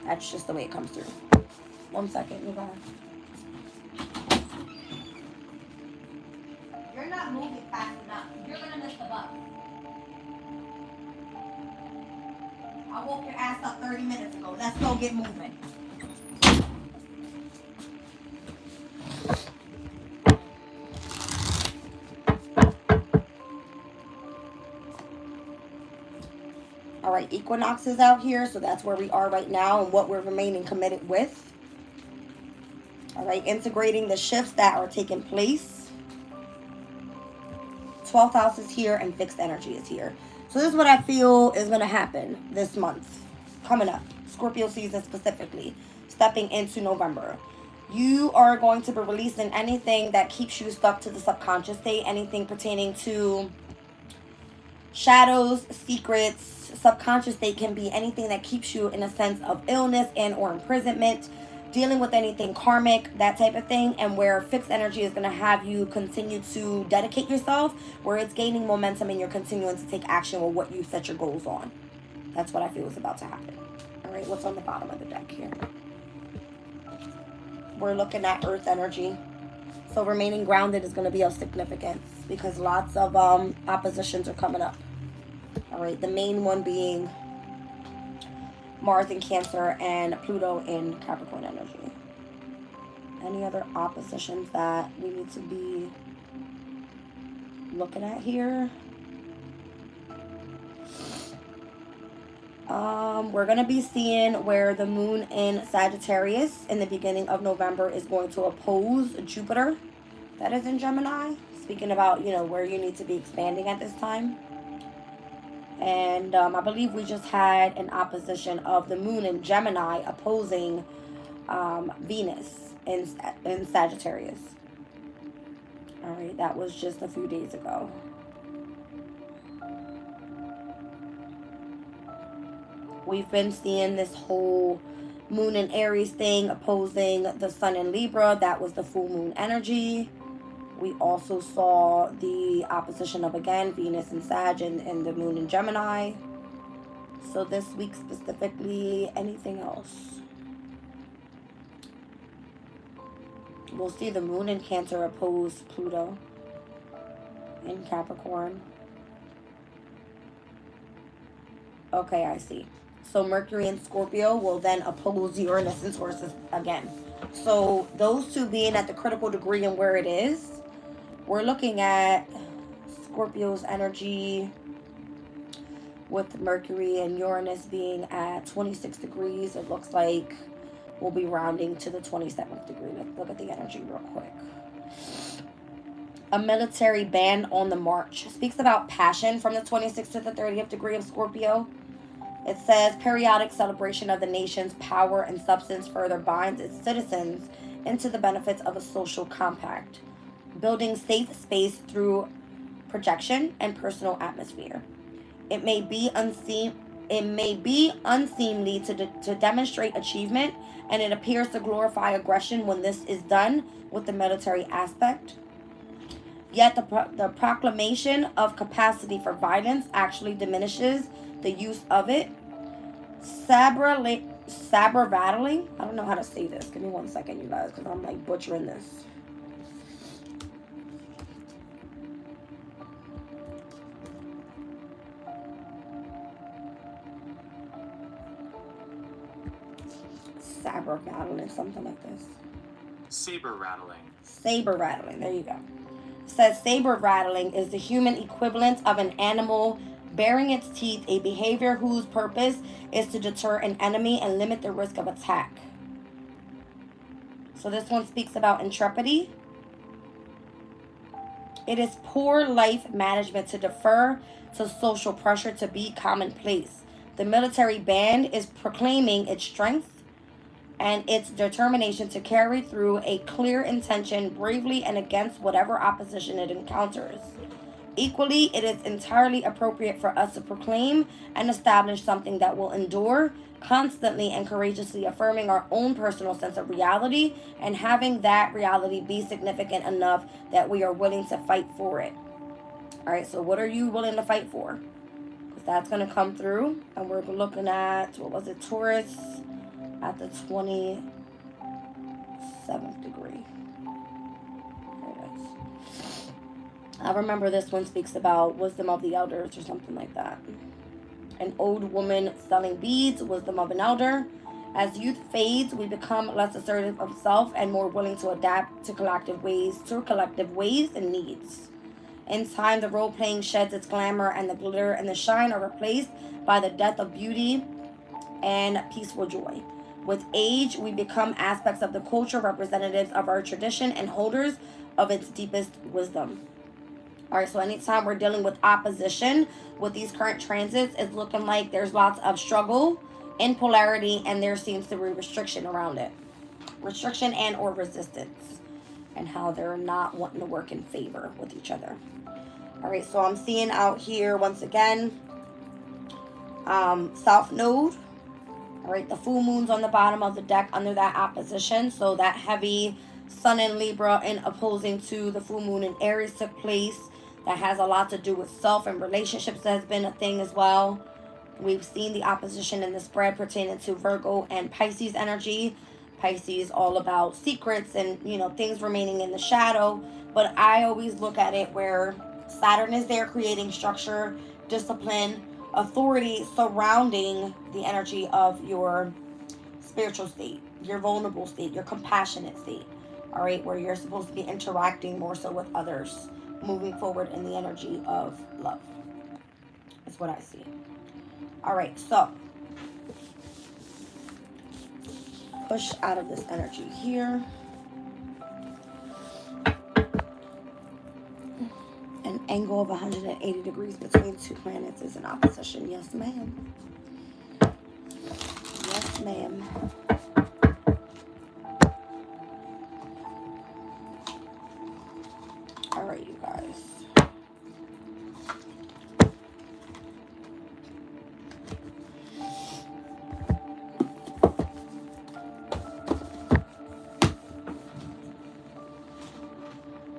That's just the way it comes through. 1 second, you guys. You're not moving fast enough. You're gonna miss the bus. I woke your ass up 30 minutes ago. Let's go get moving. All right, equinox is out here, so that's where we are right now and what we're remaining committed with. All right, integrating the shifts that are taking place. 12th house is here and fixed energy is here. So this is what I feel is going to happen this month coming up. Scorpio season specifically, stepping into November. You are going to be releasing anything that keeps you stuck to the subconscious state, anything pertaining to shadows, secrets. Subconscious state can be anything that keeps you in a sense of illness and or imprisonment, dealing with anything karmic, that type of thing. And where fixed energy is going to have you continue to dedicate yourself, where it's gaining momentum and you're continuing to take action with what you set your goals on. That's what I feel is about to happen. All right, what's on the bottom of the deck here? We're looking at earth energy. So remaining grounded is going to be of significance because lots of oppositions are coming up. All right, the main one being Mars in Cancer and Pluto in Capricorn energy. Any other oppositions that we need to be looking at here? We're going to be seeing where the moon in Sagittarius in the beginning of November is going to oppose Jupiter. That is in Gemini. Speaking about, where you need to be expanding at this time. And I believe we just had an opposition of the moon in Gemini opposing Venus in Sagittarius. All right, that was just a few days ago. We've been seeing this whole moon in Aries thing opposing the sun in Libra. That was the full moon energy. We also saw the opposition of, again, Venus and Sag and the moon in Gemini. So this week specifically, anything else? We'll see the moon in Cancer oppose Pluto in Capricorn. Okay, I see. So Mercury in Scorpio will then oppose Uranus and Taurus again. So those two being at the critical degree and where it is, we're looking at Scorpio's energy with Mercury and Uranus being at 26 degrees. It looks like we'll be rounding to the 27th degree. Let's look at the energy real quick. A military band on the march speaks about passion from the 26th to the 30th degree of Scorpio. It says periodic celebration of the nation's power and substance further binds its citizens into the benefits of a social compact, building safe space through projection and personal atmosphere. It may be unseemly to demonstrate achievement, and it appears to glorify aggression when this is done with the military aspect. Yet the proclamation of capacity for violence actually diminishes the use of it. Saber rattling. I don't know how to say this. Give me 1 second, you guys, because I'm like butchering this. Saber rattling, something like this. Saber rattling. Saber rattling. There you go. It says saber rattling is the human equivalent of an animal baring its teeth, a behavior whose purpose is to deter an enemy and limit the risk of attack. So this one speaks about intrepidity. It is poor life management to defer to social pressure to be commonplace. The military band is proclaiming its strength and its determination to carry through a clear intention bravely and against whatever opposition it encounters. Equally, it is entirely appropriate for us to proclaim and establish something that will endure, constantly and courageously affirming our own personal sense of reality and having that reality be significant enough that we are willing to fight for it. All right, so what are you willing to fight for? Because that's going to come through, and we're looking at, Taurus at the 27th degree. I remember this one speaks about wisdom of the elders or something like that. An old woman selling beads, wisdom of an elder. As youth fades, we become less assertive of self and more willing to adapt to collective ways and needs. In time, the role-playing sheds its glamour, and the glitter and the shine are replaced by the depth of beauty and peaceful joy. With age, we become aspects of the culture, representatives of our tradition, and holders of its deepest wisdom. All right, so anytime we're dealing with opposition with these current transits, it's looking like there's lots of struggle in polarity, and there seems to be restriction around it. Restriction and or resistance, and how they're not wanting to work in favor with each other. All right, so I'm seeing out here once again, South Node. All right, the full moon's on the bottom of the deck under that opposition. So that heavy sun in Libra and opposing to the full moon in Aries took place. That has a lot to do with self and relationships. That has been a thing as well. We've seen the opposition in the spread pertaining to Virgo and Pisces energy. Pisces all about secrets and, you know, things remaining in the shadow. But I always look at it where Saturn is there creating structure, discipline, authority surrounding the energy of your spiritual state, your vulnerable state, your compassionate state. All right, where you're supposed to be interacting more so with others, moving forward in the energy of love. That's what I see. All right, so push out of this energy here. An angle of 180 degrees between two planets is in opposition. Yes, ma'am. Yes, ma'am. All right, you guys.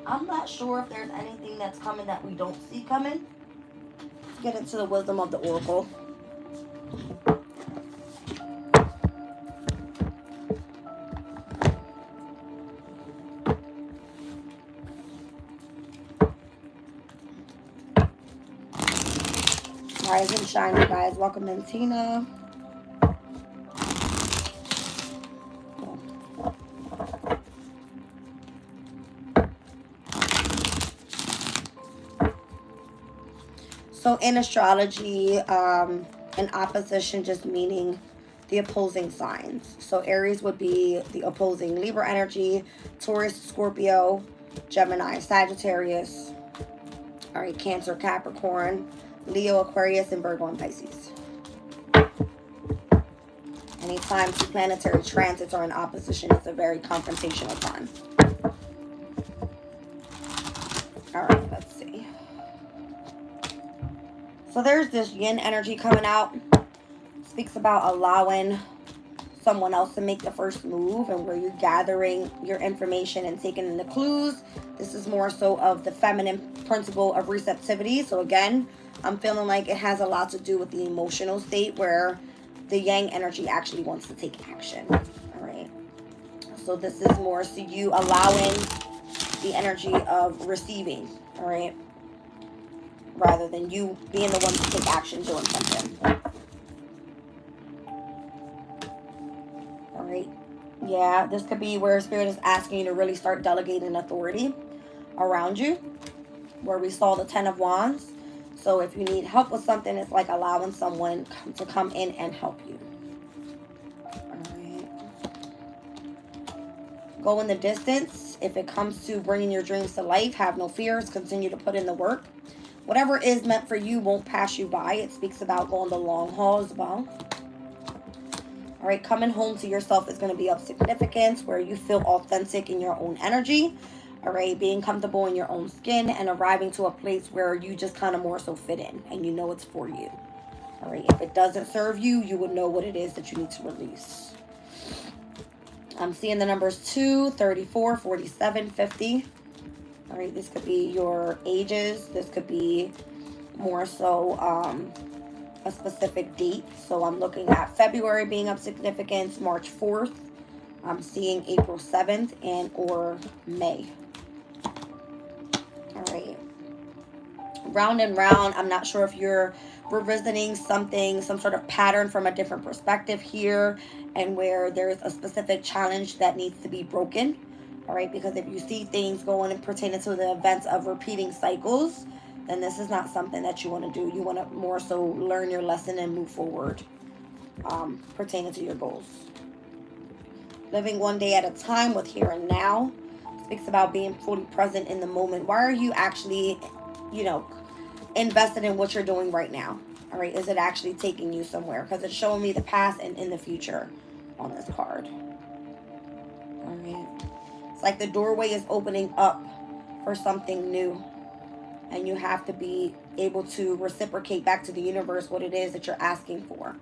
I'm not sure if there's anything that's coming that we don't see coming. Let's get into the wisdom of the oracle. Rise and shine, you guys. Welcome in, Tina. So in astrology, an opposition just meaning the opposing signs. So Aries would be the opposing Libra energy, Taurus, Scorpio, Gemini, Sagittarius, all right, Cancer, Capricorn, Leo, Aquarius, and Virgo and Pisces. Anytime two planetary transits are in opposition, it's a very confrontational time. All right, let's see. So there's this yin energy coming out. Speaks about allowing someone else to make the first move, and where you're gathering your information and taking in the clues. This is more so of the feminine principle of receptivity. So again, I'm feeling like it has a lot to do with the emotional state, where the yang energy actually wants to take action. All right. So this is more so you allowing the energy of receiving. All right. Rather than you being the one to take action doing something. All right. Yeah, this could be where Spirit is asking you to really start delegating authority around you, where we saw the 10 of Wands. So if you need help with something, it's like allowing someone to come in and help you. All right. Go in the distance. If it comes to bringing your dreams to life, have no fears. Continue to put in the work. Whatever is meant for you won't pass you by. It speaks about going the long haul as well. All right, coming home to yourself is going to be of significance, where you feel authentic in your own energy. All right, being comfortable in your own skin and arriving to a place where you just kind of more so fit in and you know it's for you. All right, if it doesn't serve you, you would know what it is that you need to release. I'm seeing the numbers 2, 34, 47, 50. All right, this could be your ages. This could be more so a specific date. So I'm looking at February being of significance, March 4th. I'm seeing April 7th and or May. All right. Round and round. I'm not sure if you're revisiting something, some sort of pattern from a different perspective here, and where there's a specific challenge that needs to be broken. All right, because if you see things going and pertaining to the events of repeating cycles, then this is not something that you want to do. You want to more so learn your lesson and move forward pertaining to your goals. Living one day at a time with here and now. Speaks about being fully present in the moment. Why are you actually, you know, invested in what you're doing right now? All right, is it actually taking you somewhere? Because it's showing me the past and in the future on this card. All right, it's like the doorway is opening up for something new, and you have to be able to reciprocate back to the universe what it is that you're asking for.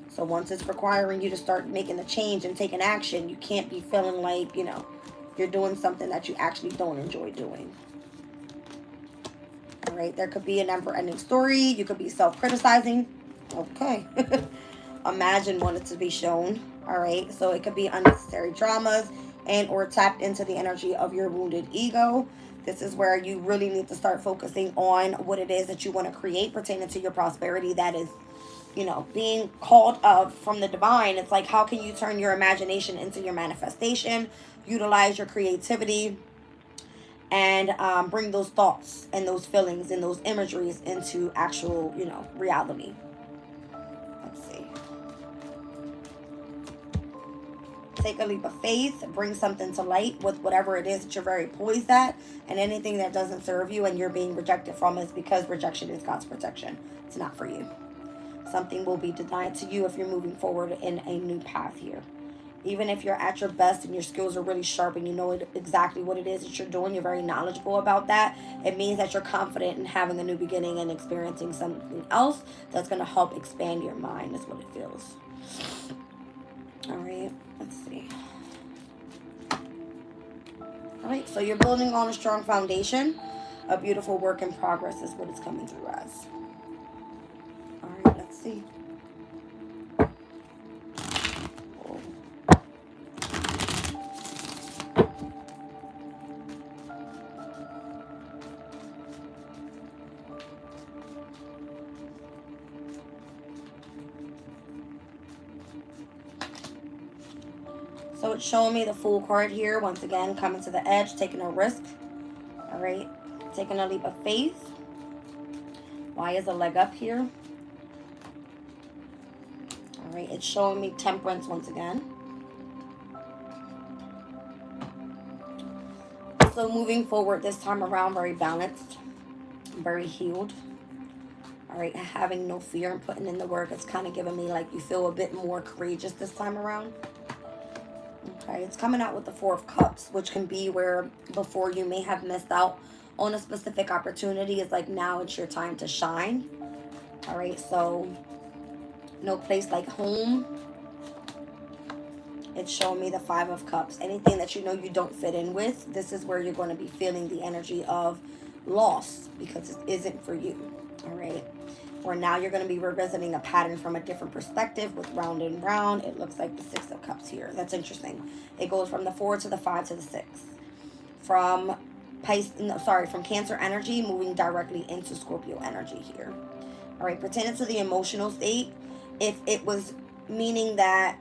So once it's requiring you to start making a change and taking action, you can't be feeling like, you know, you're doing something that you actually don't enjoy doing. All right, there could be a never-ending story. You could be self-criticizing. Okay. Imagine wanted to be shown. All right, so it could be unnecessary dramas and or tapped into the energy of your wounded ego. This is where you really need to start focusing on what it is that you want to create pertaining to your prosperity that is, you know, being called of from the divine. It's like, how can you turn your imagination into your manifestation, utilize your creativity, and bring those thoughts and those feelings and those imageries into actual, you know, reality. Let's see. Take a leap of faith, bring something to light with whatever it is that you're very poised at, and anything that doesn't serve you and you're being rejected from is because rejection is God's protection. It's not for you. Something will be denied to you if you're moving forward in a new path here. Even if you're at your best and your skills are really sharp and you know exactly what it is that you're doing, you're very knowledgeable about that, it means that you're confident in having a new beginning and experiencing something else that's going to help expand your mind, is what it feels. All right, let's see. All right, so you're building on a strong foundation. A beautiful work in progress is what it's coming through as. All right, let's see. So it's showing me the Fool card here. Once again, coming to the edge, taking a risk. All right, taking a leap of faith. Why is a leg up here? All right, it's showing me Temperance once again. So moving forward this time around, very balanced, very healed. All right, having no fear and putting in the work. It's kind of giving me like you feel a bit more courageous this time around. Okay, it's coming out with the Four of Cups, which can be where before you may have missed out on a specific opportunity. It's like now it's your time to shine. All right, so no place like home. It's showing me the Five of Cups. Anything that you know you don't fit in with, this is where you're going to be feeling the energy of loss because it isn't for you. All right. Or now you're going to be revisiting a pattern from a different perspective with round and round. It looks like the Six of Cups here. That's interesting. It goes from the 4 to the 5 to the 6. From Cancer energy moving directly into Scorpio energy here. All right, pertaining to the emotional state, if it was meaning that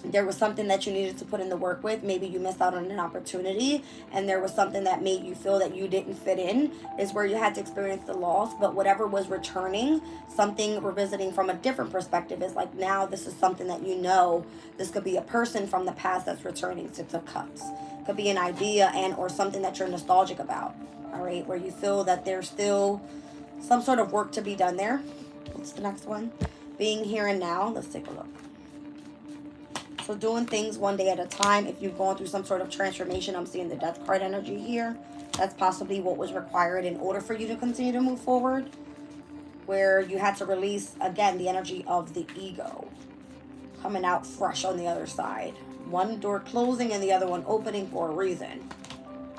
there was something that you needed to put in the work with, maybe you missed out on an opportunity and there was something that made you feel that you didn't fit in, is where you had to experience the loss. But whatever was returning, something revisiting from a different perspective, is like now this is something that you know, this could be a person from the past that's returning. Six of Cups could be an idea and or something that you're nostalgic about. All right, where you feel that there's still some sort of work to be done there. What's the next one? Being here and now. Let's take a look. So doing things one day at a time. If you've gone through some sort of transformation, I'm seeing the Death card energy here. That's possibly what was required in order for you to continue to move forward. Where you had to release, again, the energy of the ego. Coming out fresh on the other side. One door closing and the other one opening for a reason.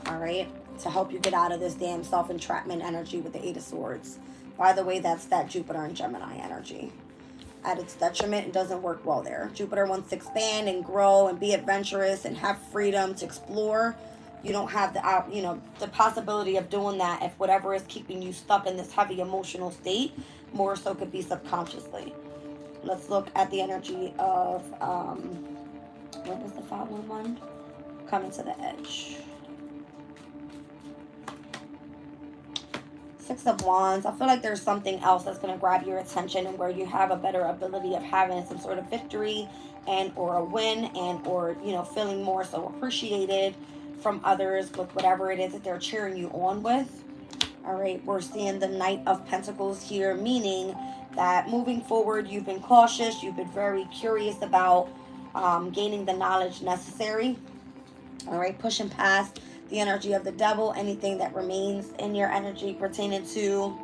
All right? To help you get out of this damn self-entrapment energy with the Eight of Swords. By the way, that's that Jupiter and Gemini energy. At its detriment, it doesn't work well there. Jupiter wants to expand and grow and be adventurous and have freedom to explore. You don't have the possibility of doing that if whatever is keeping you stuck in this heavy emotional state, more so could be subconsciously. Let's look at the energy of, what was the following one? Coming to the edge. Six of Wands. I feel like there's something else that's going to grab your attention and where you have a better ability of having some sort of victory and or a win and or, you know, feeling more so appreciated from others with whatever it is that they're cheering you on with. All right, we're seeing the Knight of Pentacles here, meaning that moving forward, you've been cautious, you've been very curious about gaining the knowledge necessary. All right, pushing past the energy of the devil, anything that remains in your energy pertaining to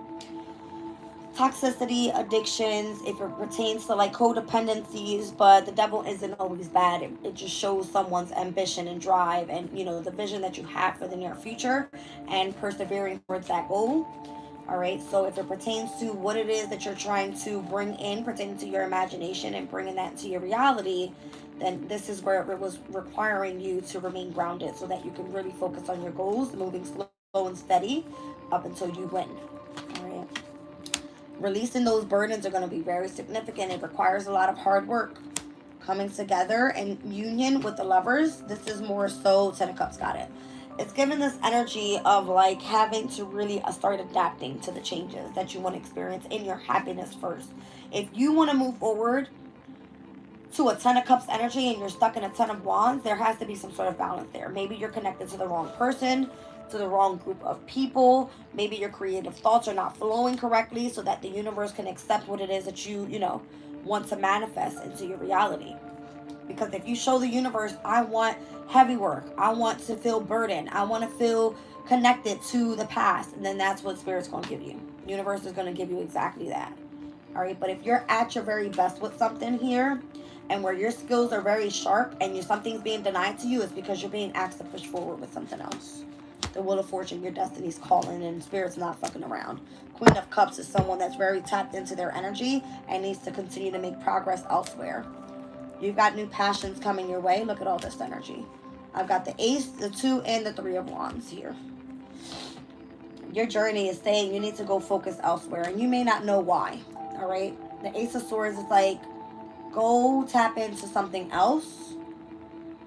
toxicity, addictions, if it pertains to like codependencies. But the devil isn't always bad. It just shows someone's ambition and drive and, you know, the vision that you have for the near future and persevering towards that goal. All right, so if it pertains to what it is that you're trying to bring in pertaining to your imagination and bringing that to your reality, then this is where it was requiring you to remain grounded so that you can really focus on your goals, moving slow and steady up until you win. All right. Releasing those burdens are going to be very significant. It requires a lot of hard work. Coming together and union with the Lovers, this is more so, Ten of Cups, got it. It's given this energy of like having to really start adapting to the changes that you want to experience in your happiness first. If you want to move forward to a Ten of Cups energy and you're stuck in a Ten of Wands, there has to be some sort of balance there. Maybe you're connected to the wrong person, to the wrong group of people. Maybe your creative thoughts are not flowing correctly so that the universe can accept what it is that you know, want to manifest into your reality. Because if you show the universe, I want heavy work, I want to feel burdened, I want to feel connected to the past, and then that's what Spirit's going to give you. The universe is going to give you exactly that. All right, but if you're at your very best with something here, and where your skills are very sharp and something's being denied to you, it's because you're being asked to push forward with something else. The Wheel of Fortune, your destiny's calling, and Spirit's not fucking around. Queen of Cups is someone that's very tapped into their energy and needs to continue to make progress elsewhere. You've got new passions coming your way. Look at all this energy. I've got the Ace, the 2, and the 3 of Wands here. Your journey is saying you need to go focus elsewhere, and you may not know why. All right? The Ace of Swords is like, go tap into something else.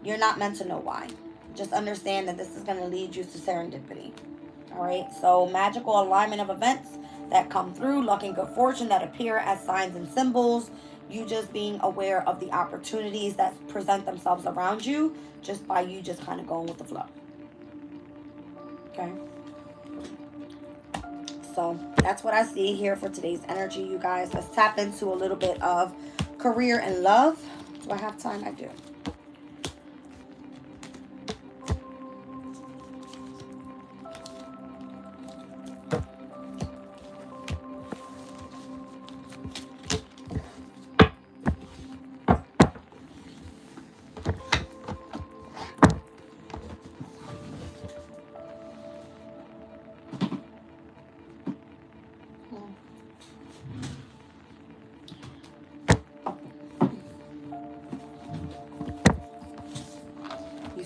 You're not meant to know why. Just understand that this is going to lead you to serendipity. All right? So magical alignment of events that come through, luck and good fortune that appear as signs and symbols. You just being aware of the opportunities that present themselves around you just by you just kind of going with the flow. Okay? So that's what I see here for today's energy, you guys. Let's tap into a little bit of career and love. Do I have time? I do.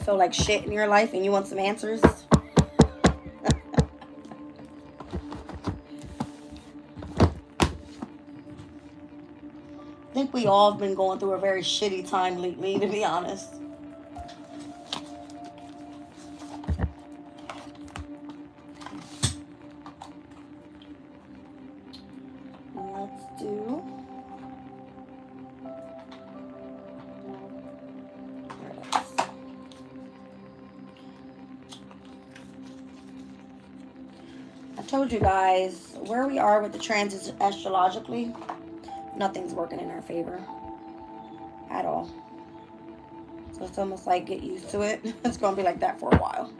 Feel like shit in your life and you want some answers? I think we all have been going through a very shitty time lately, to be honest. Let's do... Told you guys where we are with the transits astrologically, nothing's working in our favor at all. So it's almost like get used to it. It's gonna be like that for a while.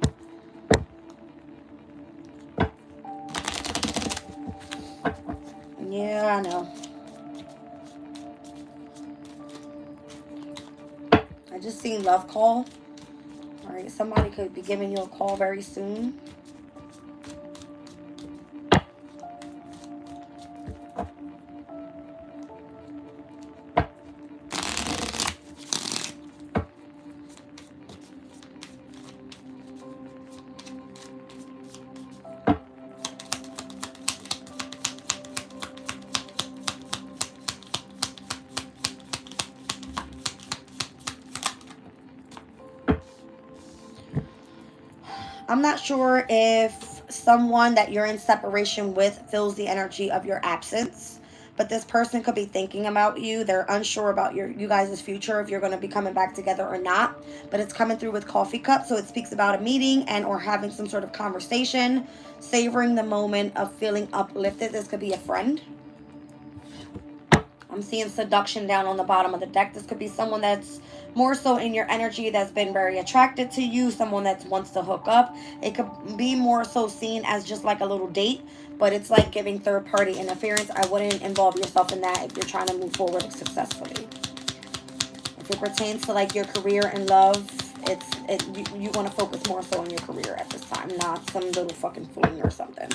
Yeah, I know. I just seen love call. All right, somebody could be giving you a call very soon. I'm not sure if someone that you're in separation with feels the energy of your absence. But this person could be thinking about you. They're unsure about you guys' future, if you're going to be coming back together or not. But it's coming through with coffee cup. So it speaks about a meeting and or having some sort of conversation. Savoring the moment of feeling uplifted. This could be a friend. I'm seeing seduction down on the bottom of the deck. This could be someone that's more so in your energy, that's been very attracted to you, someone that wants to hook up. It could be more so seen as just like a little date, but it's like giving third party interference. I wouldn't involve yourself in that if you're trying to move forward successfully. If it pertains to like your career and love, you want to focus more so on your career at this time, not some little fucking fling or something.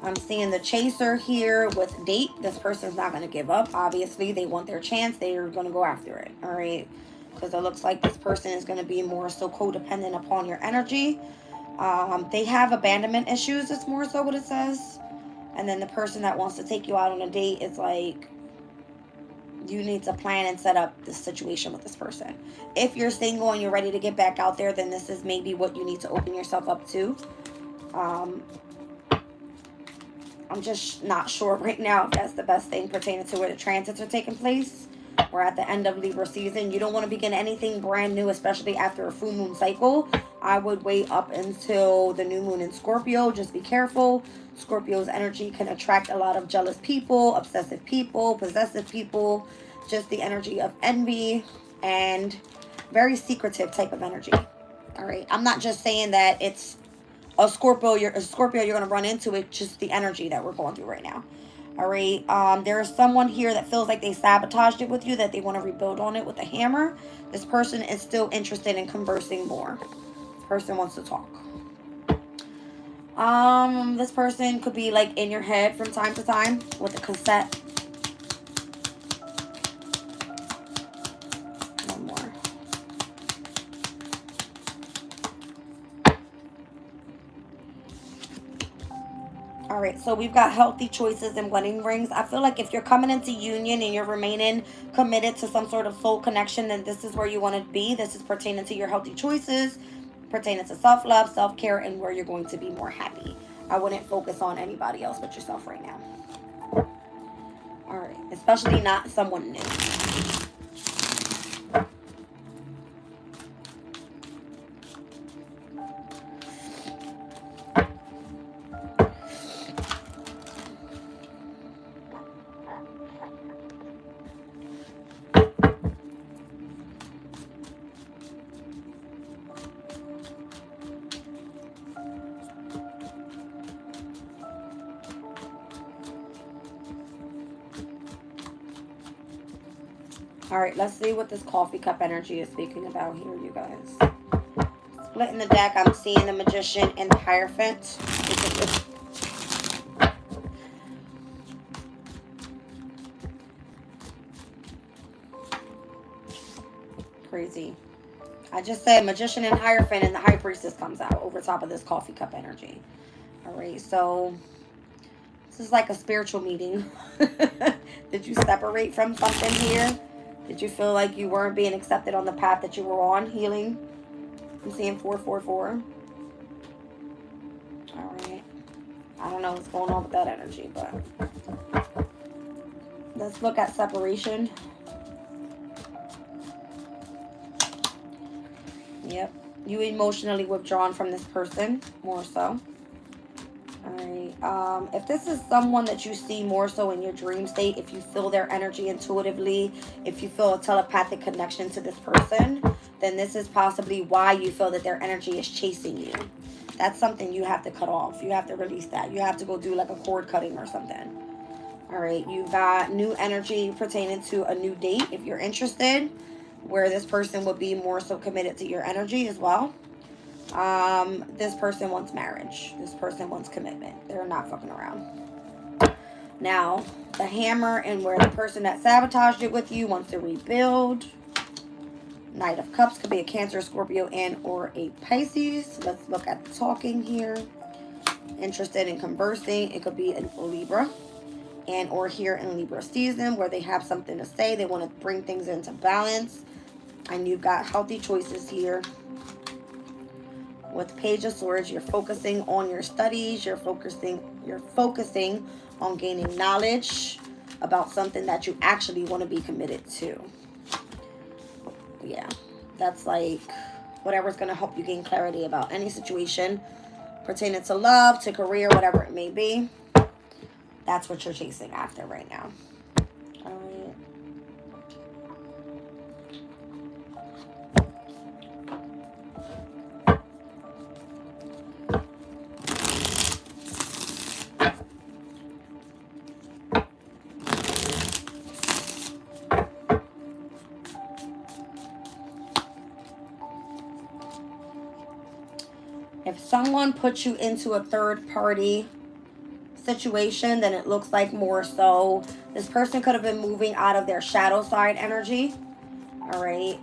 I'm seeing the chaser here with date. This person's not going to give up. Obviously, they want their chance. They are going to go after it. All right. Because it looks like this person is going to be more so codependent upon your energy. They have abandonment issues. It's more so what it says. And then the person that wants to take you out on a date is like, you need to plan and set up this situation with this person. If you're single and you're ready to get back out there, then this is maybe what you need to open yourself up to. I'm just not sure right now if that's the best thing pertaining to where the transits are taking place. We're at the end of Libra season. You don't want to begin anything brand new, especially after a full moon cycle. I would wait up until the new moon in Scorpio. Just be careful. Scorpio's energy can attract a lot of jealous people, obsessive people, possessive people. Just the energy of envy and very secretive type of energy. All right. I'm not just saying that it's a Scorpio you're going to run into. It just the energy that we're going through right now. All right. There's someone here that feels like they sabotaged it with you, that they want to rebuild on it with a hammer. This person is still interested in conversing more. This person wants to talk. This person could be like in your head from time to time with a cassette. One more. All right, so we've got healthy choices and wedding rings. I feel like if you're coming into union and you're remaining committed to some sort of soul connection, then this is where you want to be. This is pertaining to your healthy choices, pertaining to self-love, self-care, and where you're going to be more happy. I wouldn't focus on anybody else but yourself right now. All right, especially not someone new. All right, let's see what this coffee cup energy is speaking about here, you guys. Splitting the deck, I'm seeing the Magician and the Hierophant. Crazy. I just said Magician and Hierophant, and the High Priestess comes out over top of this coffee cup energy. All right, so this is like a spiritual meeting. Did you separate from something here? Did you feel like you weren't being accepted on the path that you were on? Healing. I'm seeing 444. All right. I don't know what's going on with that energy, but let's look at separation. Yep. You emotionally withdrawn from this person, more so. Alright, if this is someone that you see more so in your dream state, if you feel their energy intuitively, if you feel a telepathic connection to this person, then this is possibly why you feel that their energy is chasing you. That's something you have to cut off. You have to release that. You have to go do like a cord cutting or something. Alright, you've got new energy pertaining to a new date if you're interested, where this person would be more so committed to your energy as well. This person wants marriage. This person wants commitment. They're not fucking around. Now, the hammer and where the person that sabotaged it with you wants to rebuild. Knight of Cups could be a Cancer, Scorpio, and or a Pisces. Let's look at the talking here. Interested in conversing. It could be a Libra and or here in Libra season where they have something to say. They want to bring things into balance. And you've got healthy choices here. With Page of Swords, you're focusing on your studies. You're focusing on gaining knowledge about something that you actually want to be committed to. Yeah, that's like whatever's going to help you gain clarity about any situation pertaining to love, to career, whatever it may be. That's what you're chasing after right now. All right. If someone puts you into a third party situation, then it looks like more so this person could have been moving out of their shadow side energy. All right.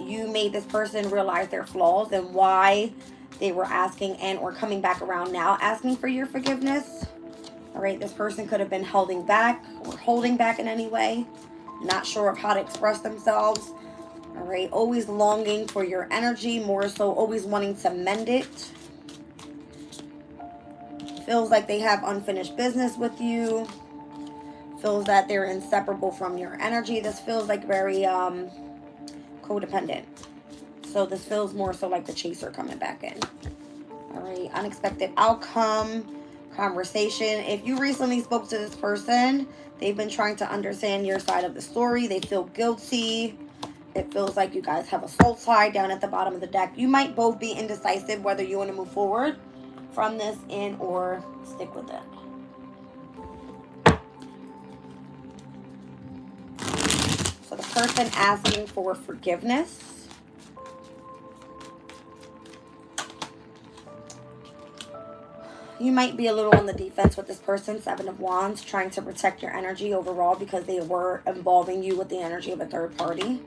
You made this person realize their flaws and why they were asking and or coming back around now asking for your forgiveness. All right. This person could have been holding back in any way. Not sure of how to express themselves. All right, always longing for your energy, more so always wanting to mend it. Feels like they have unfinished business with you. Feels that they're inseparable from your energy. This feels like very codependent. So this feels more so like the chaser coming back in. All right, unexpected outcome, conversation. If you recently spoke to this person, they've been trying to understand your side of the story. They feel guilty. It feels like you guys have a soul tie down at the bottom of the deck. You might both be indecisive whether you want to move forward from this and or stick with it. So the person asking for forgiveness. You might be a little on the defense with this person, 7 of Wands, trying to protect your energy overall because they were involving you with the energy of a third party.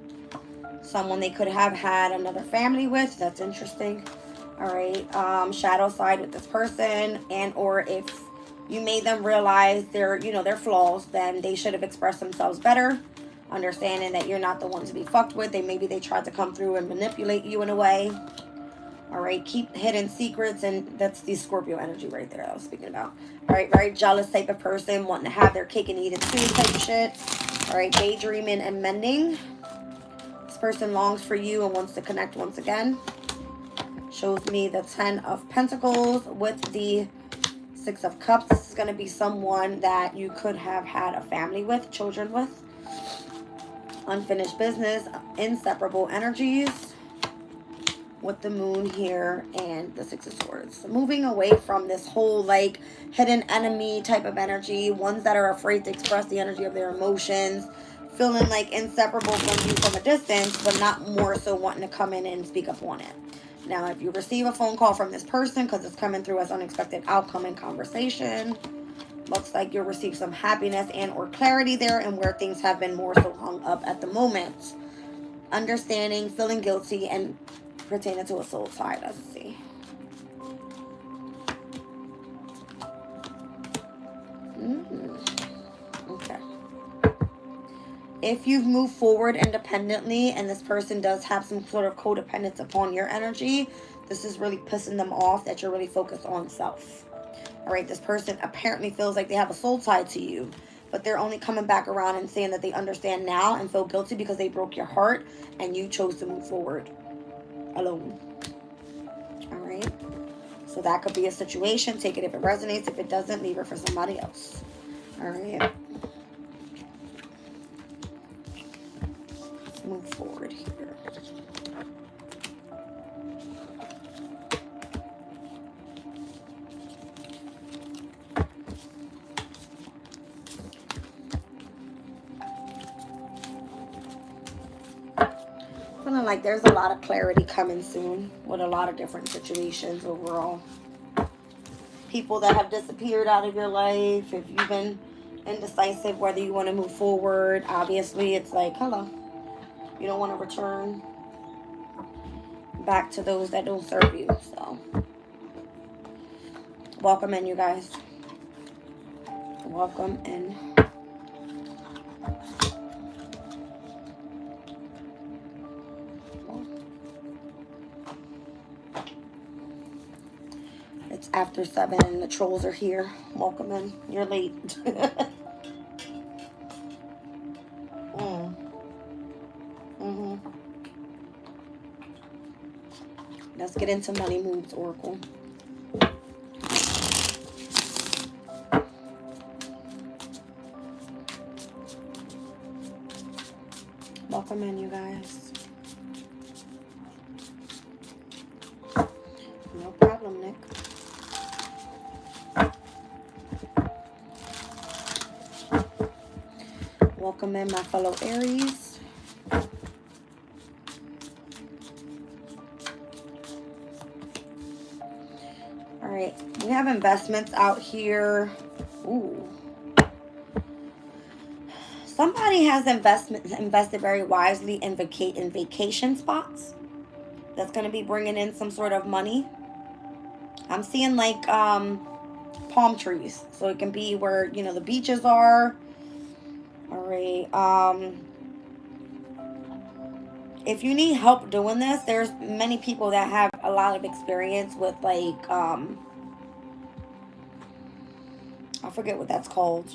Someone they could have had another family with. That's interesting. All right. Shadow side with this person, and or if you made them realize their flaws, then they should have expressed themselves better, understanding that you're not the one to be fucked with. Maybe they tried to come through and manipulate you in a way. All right. Keep hidden secrets, and that's the Scorpio energy right there I was speaking about. All right. Very jealous type of person, wanting to have their cake and eat it too type of shit. All right. Daydreaming and mending. This person longs for you and wants to connect once again. Shows me the 10 of Pentacles with the 6 of Cups. This is going to be someone that you could have had a family with, children with. Unfinished business, inseparable energies. With the Moon here and the 6 of Swords. Moving away from this whole like hidden enemy type of energy. Ones that are afraid to express the energy of their emotions. Feeling like inseparable from you from a distance, but not more so wanting to come in and speak up on it. Now, if you receive a phone call from this person, because it's coming through as unexpected outcome and conversation, looks like you'll receive some happiness and or clarity there and where things have been more so hung up at the moment. Understanding, feeling guilty, and pertaining to a soul tie. Let's see. Okay. If you've moved forward independently and this person does have some sort of codependence upon your energy, this is really pissing them off that you're really focused on self. All right, this person apparently feels like they have a soul tie to you, but they're only coming back around and saying that they understand now and feel guilty because they broke your heart and you chose to move forward alone. All right, so that could be a situation. Take it if it resonates. If it doesn't, leave it for somebody else. All right. Move forward here. Feeling like there's a lot of clarity coming soon with a lot of different situations overall. People that have disappeared out of your life, if you've been indecisive whether you want to move forward, obviously it's like, hello. You don't want to return back to those that don't serve you. So, welcome in, you guys. Welcome in. after 7 and the trolls are here. Welcome in. You're late. Let's get into money moves, Oracle. Welcome in, you guys. No problem, Nick. Welcome in, my fellow Aries. All right, we have investments out here. Ooh. Somebody has invested very wisely in vacation spots. That's going to be bringing in some sort of money. I'm seeing like palm trees. So it can be where, you know, the beaches are. All right. If you need help doing this, there's many people that have a lot of experience with like, I forget what that's called.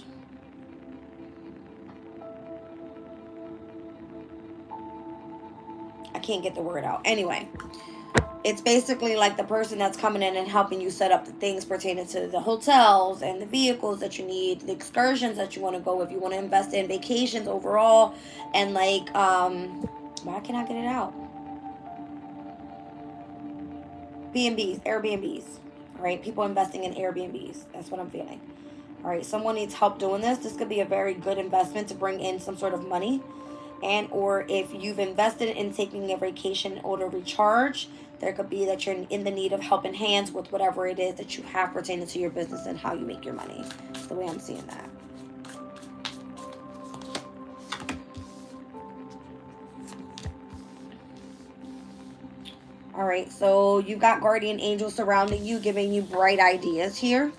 I can't get the word out. Anyway, it's basically like the person that's coming in and helping you set up the things pertaining to the hotels and the vehicles that you need, the excursions that you want to go, if you want to invest in vacations overall, and like, why can't I get it out? B&Bs, Airbnbs, all right? People investing in Airbnbs. That's what I'm feeling. All right, someone needs help doing this. This could be a very good investment to bring in some sort of money. And or if you've invested in taking a vacation or to recharge, there could be that you're in the need of helping hands with whatever it is that you have pertaining to your business and how you make your money. That's the way I'm seeing that. All right, so you got guardian angels surrounding you, giving you bright ideas here.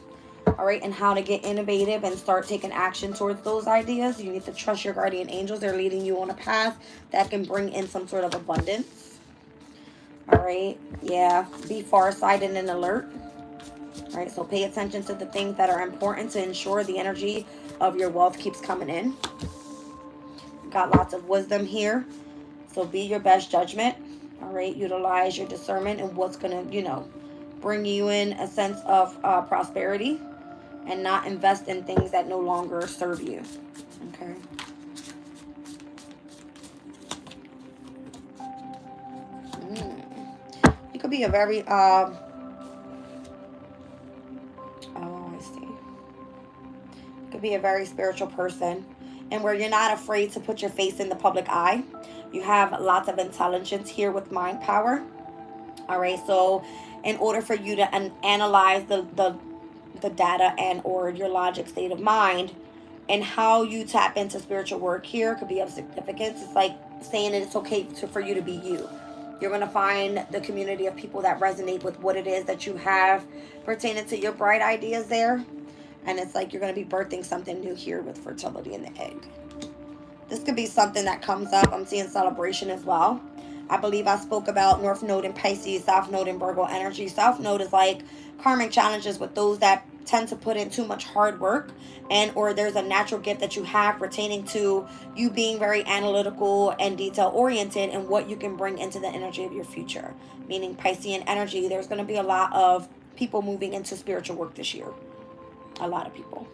All right, and how to get innovative and start taking action towards those ideas. You need to trust your guardian angels. They're leading you on a path that can bring in some sort of abundance. All right, yeah, be farsighted and alert. All right, so pay attention to the things that are important to ensure the energy of your wealth keeps coming in. Got lots of wisdom here, so be your best judgment. All right, utilize your discernment and what's going to, you know, bring you in a sense of prosperity. And not invest in things that no longer serve you. Okay. You could be a very I see. You could be a very spiritual person, and where you're not afraid to put your face in the public eye. You have lots of intelligence here with mind power. All right. So, in order for you to analyze the data and or your logic state of mind and how you tap into spiritual work here could be of significance. It's like saying that it's okay for you to be you. You're going to find the community of people that resonate with what it is that you have pertaining to your bright ideas there. And it's like you're going to be birthing something new here with fertility in the egg. This could be something that comes up. I'm seeing celebration as well. I believe I spoke about North Node in Pisces, South Node in Virgo energy. South Node is like karmic challenges with those that tend to put in too much hard work, and or there's a natural gift that you have pertaining to you being very analytical and detail oriented and what you can bring into the energy of your future. Meaning Piscean energy, there's going to be a lot of people moving into spiritual work this year. A lot of people.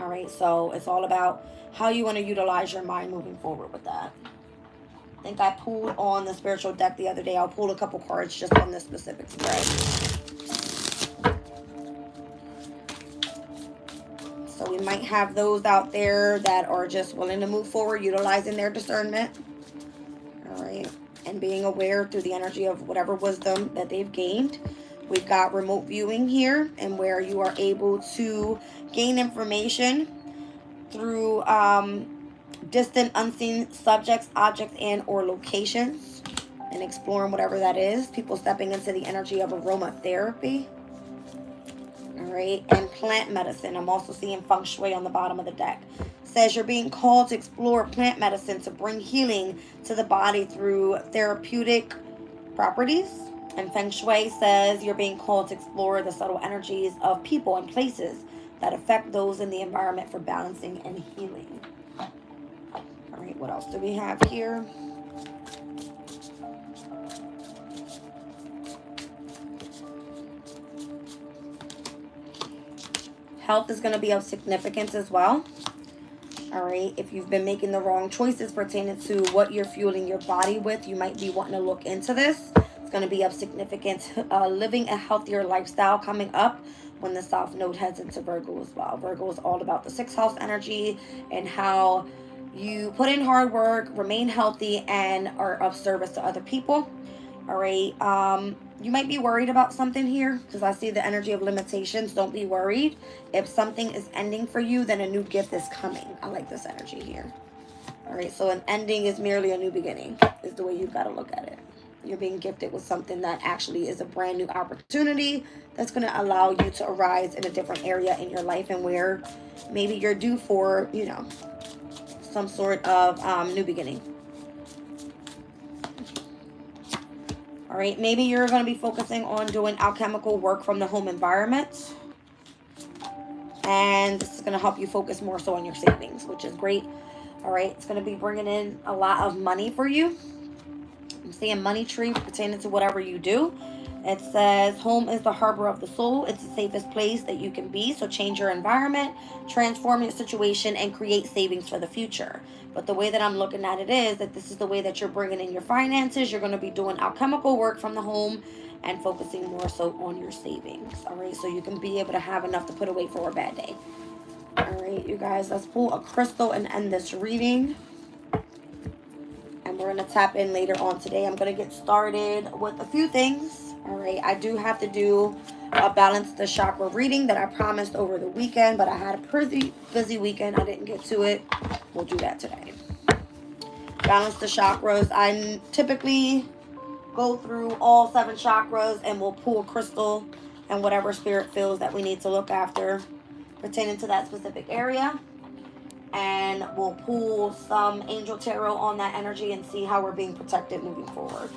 All right, so it's all about how you want to utilize your mind moving forward with that. I think I pulled on the spiritual deck the other day. I'll pull a couple cards just on this specific spread. So we might have those out there that are just willing to move forward, utilizing their discernment. All right. And being aware through the energy of whatever wisdom that they've gained. We've got remote viewing here, and where you are able to gain information through distant, unseen subjects, objects, and or locations, and exploring whatever that is. People stepping into the energy of aromatherapy. All right, and plant medicine. I'm also seeing feng shui on the bottom of the deck. Says you're being called to explore plant medicine to bring healing to the body through therapeutic properties And Feng Shui says you're being called to explore the subtle energies of people and places that affect those in the environment for balancing and healing. All right, what else do we have here? Health is going to be of significance as well. All right, if you've been making the wrong choices pertaining to what you're fueling your body with, you might be wanting to look into this. It's going to be of significance. Living a healthier lifestyle coming up when the South Node heads into Virgo as well. Virgo is all about the 6th house energy and how you put in hard work, remain healthy, and are of service to other people. All right, you might be worried about something here because I see the energy of limitations. Don't be worried. If something is ending for you, then a new gift is coming. I like this energy here. All right, so an ending is merely a new beginning is the way you've got to look at it. You're being gifted with something that actually is a brand new opportunity that's going to allow you to arise in a different area in your life, and where maybe you're due for, you know, some sort of new beginning. All right, maybe you're going to be focusing on doing alchemical work from the home environment. And this is going to help you focus more so on your savings, which is great. All right, it's going to be bringing in a lot of money for you. I'm seeing money tree pertaining to whatever you do. It says home is the harbor of the soul. It's the safest place that you can be. So change your environment, transform your situation, and create savings for the future. But the way that I'm looking at it is that this is the way that you're bringing in your finances. You're going to be doing alchemical work from the home and focusing more so on your savings. All right, so you can be able to have enough to put away for a bad day. All right, you guys, let's pull a crystal and end this reading. And we're going to tap in later on today. I'm going to get started with a few things. All right, I do have to do a balance the chakra reading that I promised over the weekend, but I had a pretty busy weekend. I didn't get to it. We'll do that today. Balance the chakras. I typically go through all 7 chakras and we'll pull a crystal and whatever spirit feels that we need to look after pertaining to that specific area. And we'll pull some angel tarot on that energy and see how we're being protected moving forward.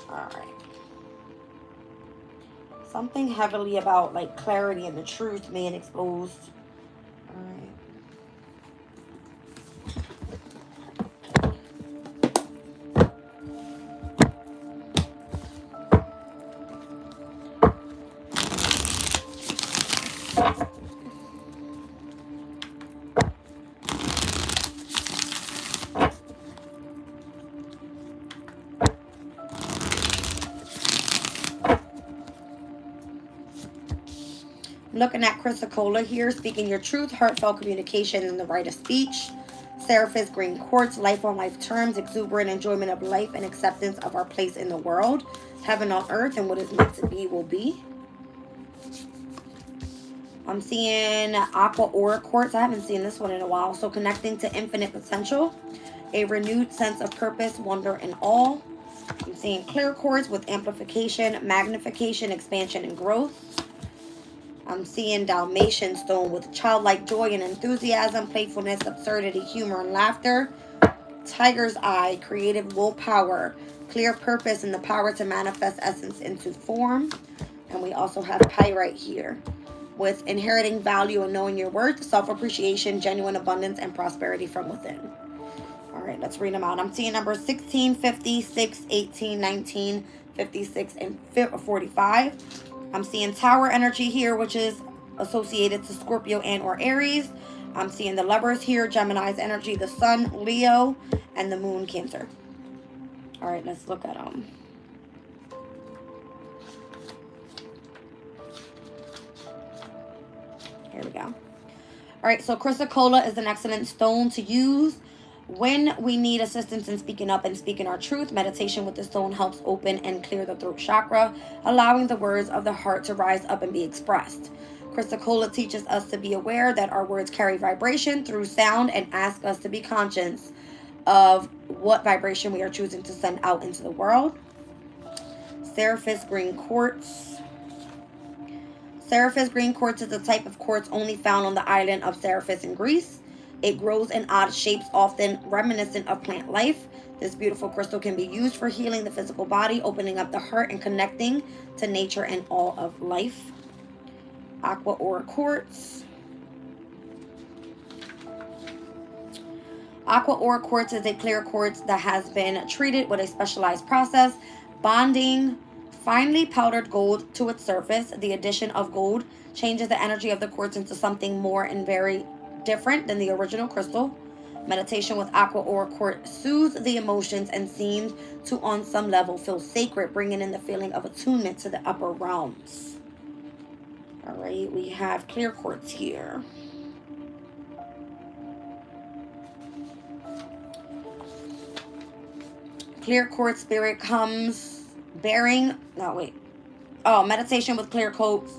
Alright. Something heavily about like clarity and the truth being exposed. Alright. Looking at Chrysocolla here, speaking your truth, heartfelt communication, and the right of speech. Seraphis, green quartz, life on life terms, exuberant enjoyment of life, and acceptance of our place in the world. Heaven on earth, and what is meant to be will be. I'm seeing aqua aura quartz. I haven't seen this one in a while. So connecting to infinite potential, a renewed sense of purpose, wonder, and awe. I'm seeing clear quartz with amplification, magnification, expansion, and growth. I'm seeing Dalmatian stone with childlike joy and enthusiasm, playfulness, absurdity, humor, and laughter. Tiger's eye, creative willpower, clear purpose, and the power to manifest essence into form. And we also have pyrite here with inheriting value and knowing your worth, self-appreciation, genuine abundance, and prosperity from within. All right, let's read them out. I'm seeing numbers 16, 56, 18, 19, 56, and 45. I'm seeing tower energy here, which is associated to Scorpio and or Aries. I'm seeing the lovers here, Gemini's energy, the sun, Leo, and the moon, Cancer. All right, let's look at them. Here we go. All right, so Chrysocolla is an excellent stone to use when we need assistance in speaking up and speaking our truth. Meditation with the stone helps open and clear the throat chakra, allowing the words of the heart to rise up and be expressed. Chrysocolla teaches us to be aware that our words carry vibration through sound and asks us to be conscious of what vibration we are choosing to send out into the world. Seraphis green quartz. Seraphis green quartz is a type of quartz only found on the island of Seraphis in Greece. It grows in odd shapes, often reminiscent of plant life. This beautiful crystal can be used for healing the physical body, opening up the heart, and connecting to nature and all of life. Aqua Aura quartz. Aqua Aura quartz is a clear quartz that has been treated with a specialized process, bonding finely powdered gold to its surface. The addition of gold changes the energy of the quartz into something more and very different than the original crystal. Meditation with Aqua Aura quartz soothes the emotions and seems to, on some level, feel sacred, bringing in the feeling of attunement to the upper realms. All right, we have clear quartz here. Clear quartz spirit comes bearing. No, wait. Oh, meditation with clear quartz.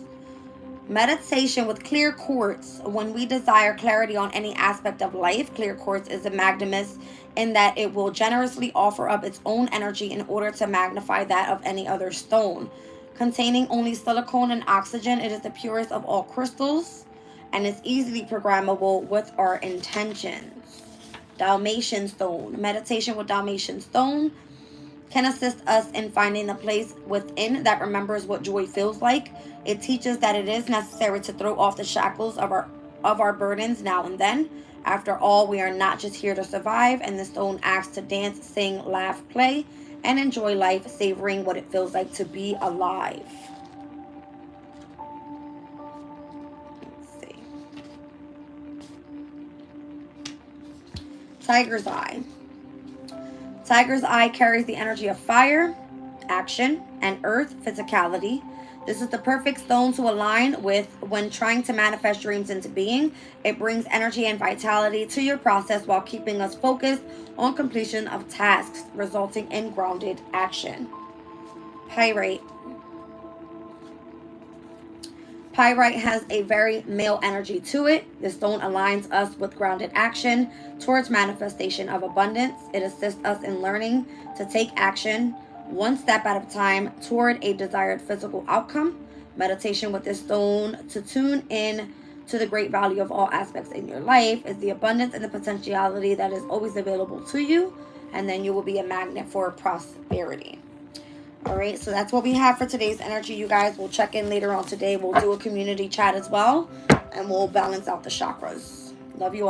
Meditation with clear quartz. When we desire clarity on any aspect of life, clear quartz is a magnanimous in that it will generously offer up its own energy in order to magnify that of any other stone. Containing only silicone and oxygen, it is the purest of all crystals and is easily programmable with our intentions. Dalmatian stone. Meditation with Dalmatian stone can assist us in finding a place within that remembers what joy feels like. It teaches that it is necessary to throw off the shackles of our burdens now and then. After all, we are not just here to survive, and the stone asks to dance, sing, laugh, play, and enjoy life, savoring what it feels like to be alive. Let's see. Tiger's Eye. Tiger's Eye carries the energy of fire, action, and earth, physicality. This is the perfect stone to align with when trying to manifest dreams into being. It brings energy and vitality to your process while keeping us focused on completion of tasks, resulting in grounded action. Pyrite. Pyrite has a very male energy to it. The stone aligns us with grounded action towards manifestation of abundance. It assists us in learning to take action one step at a time toward a desired physical outcome. Meditation with this stone to tune in to the great value of all aspects in your life is the abundance and the potentiality that is always available to you, and then you will be a magnet for prosperity. All right, so that's what we have for today's energy, you guys. We'll check in later on today. We'll do a community chat as well, and we'll balance out the chakras. Love you all.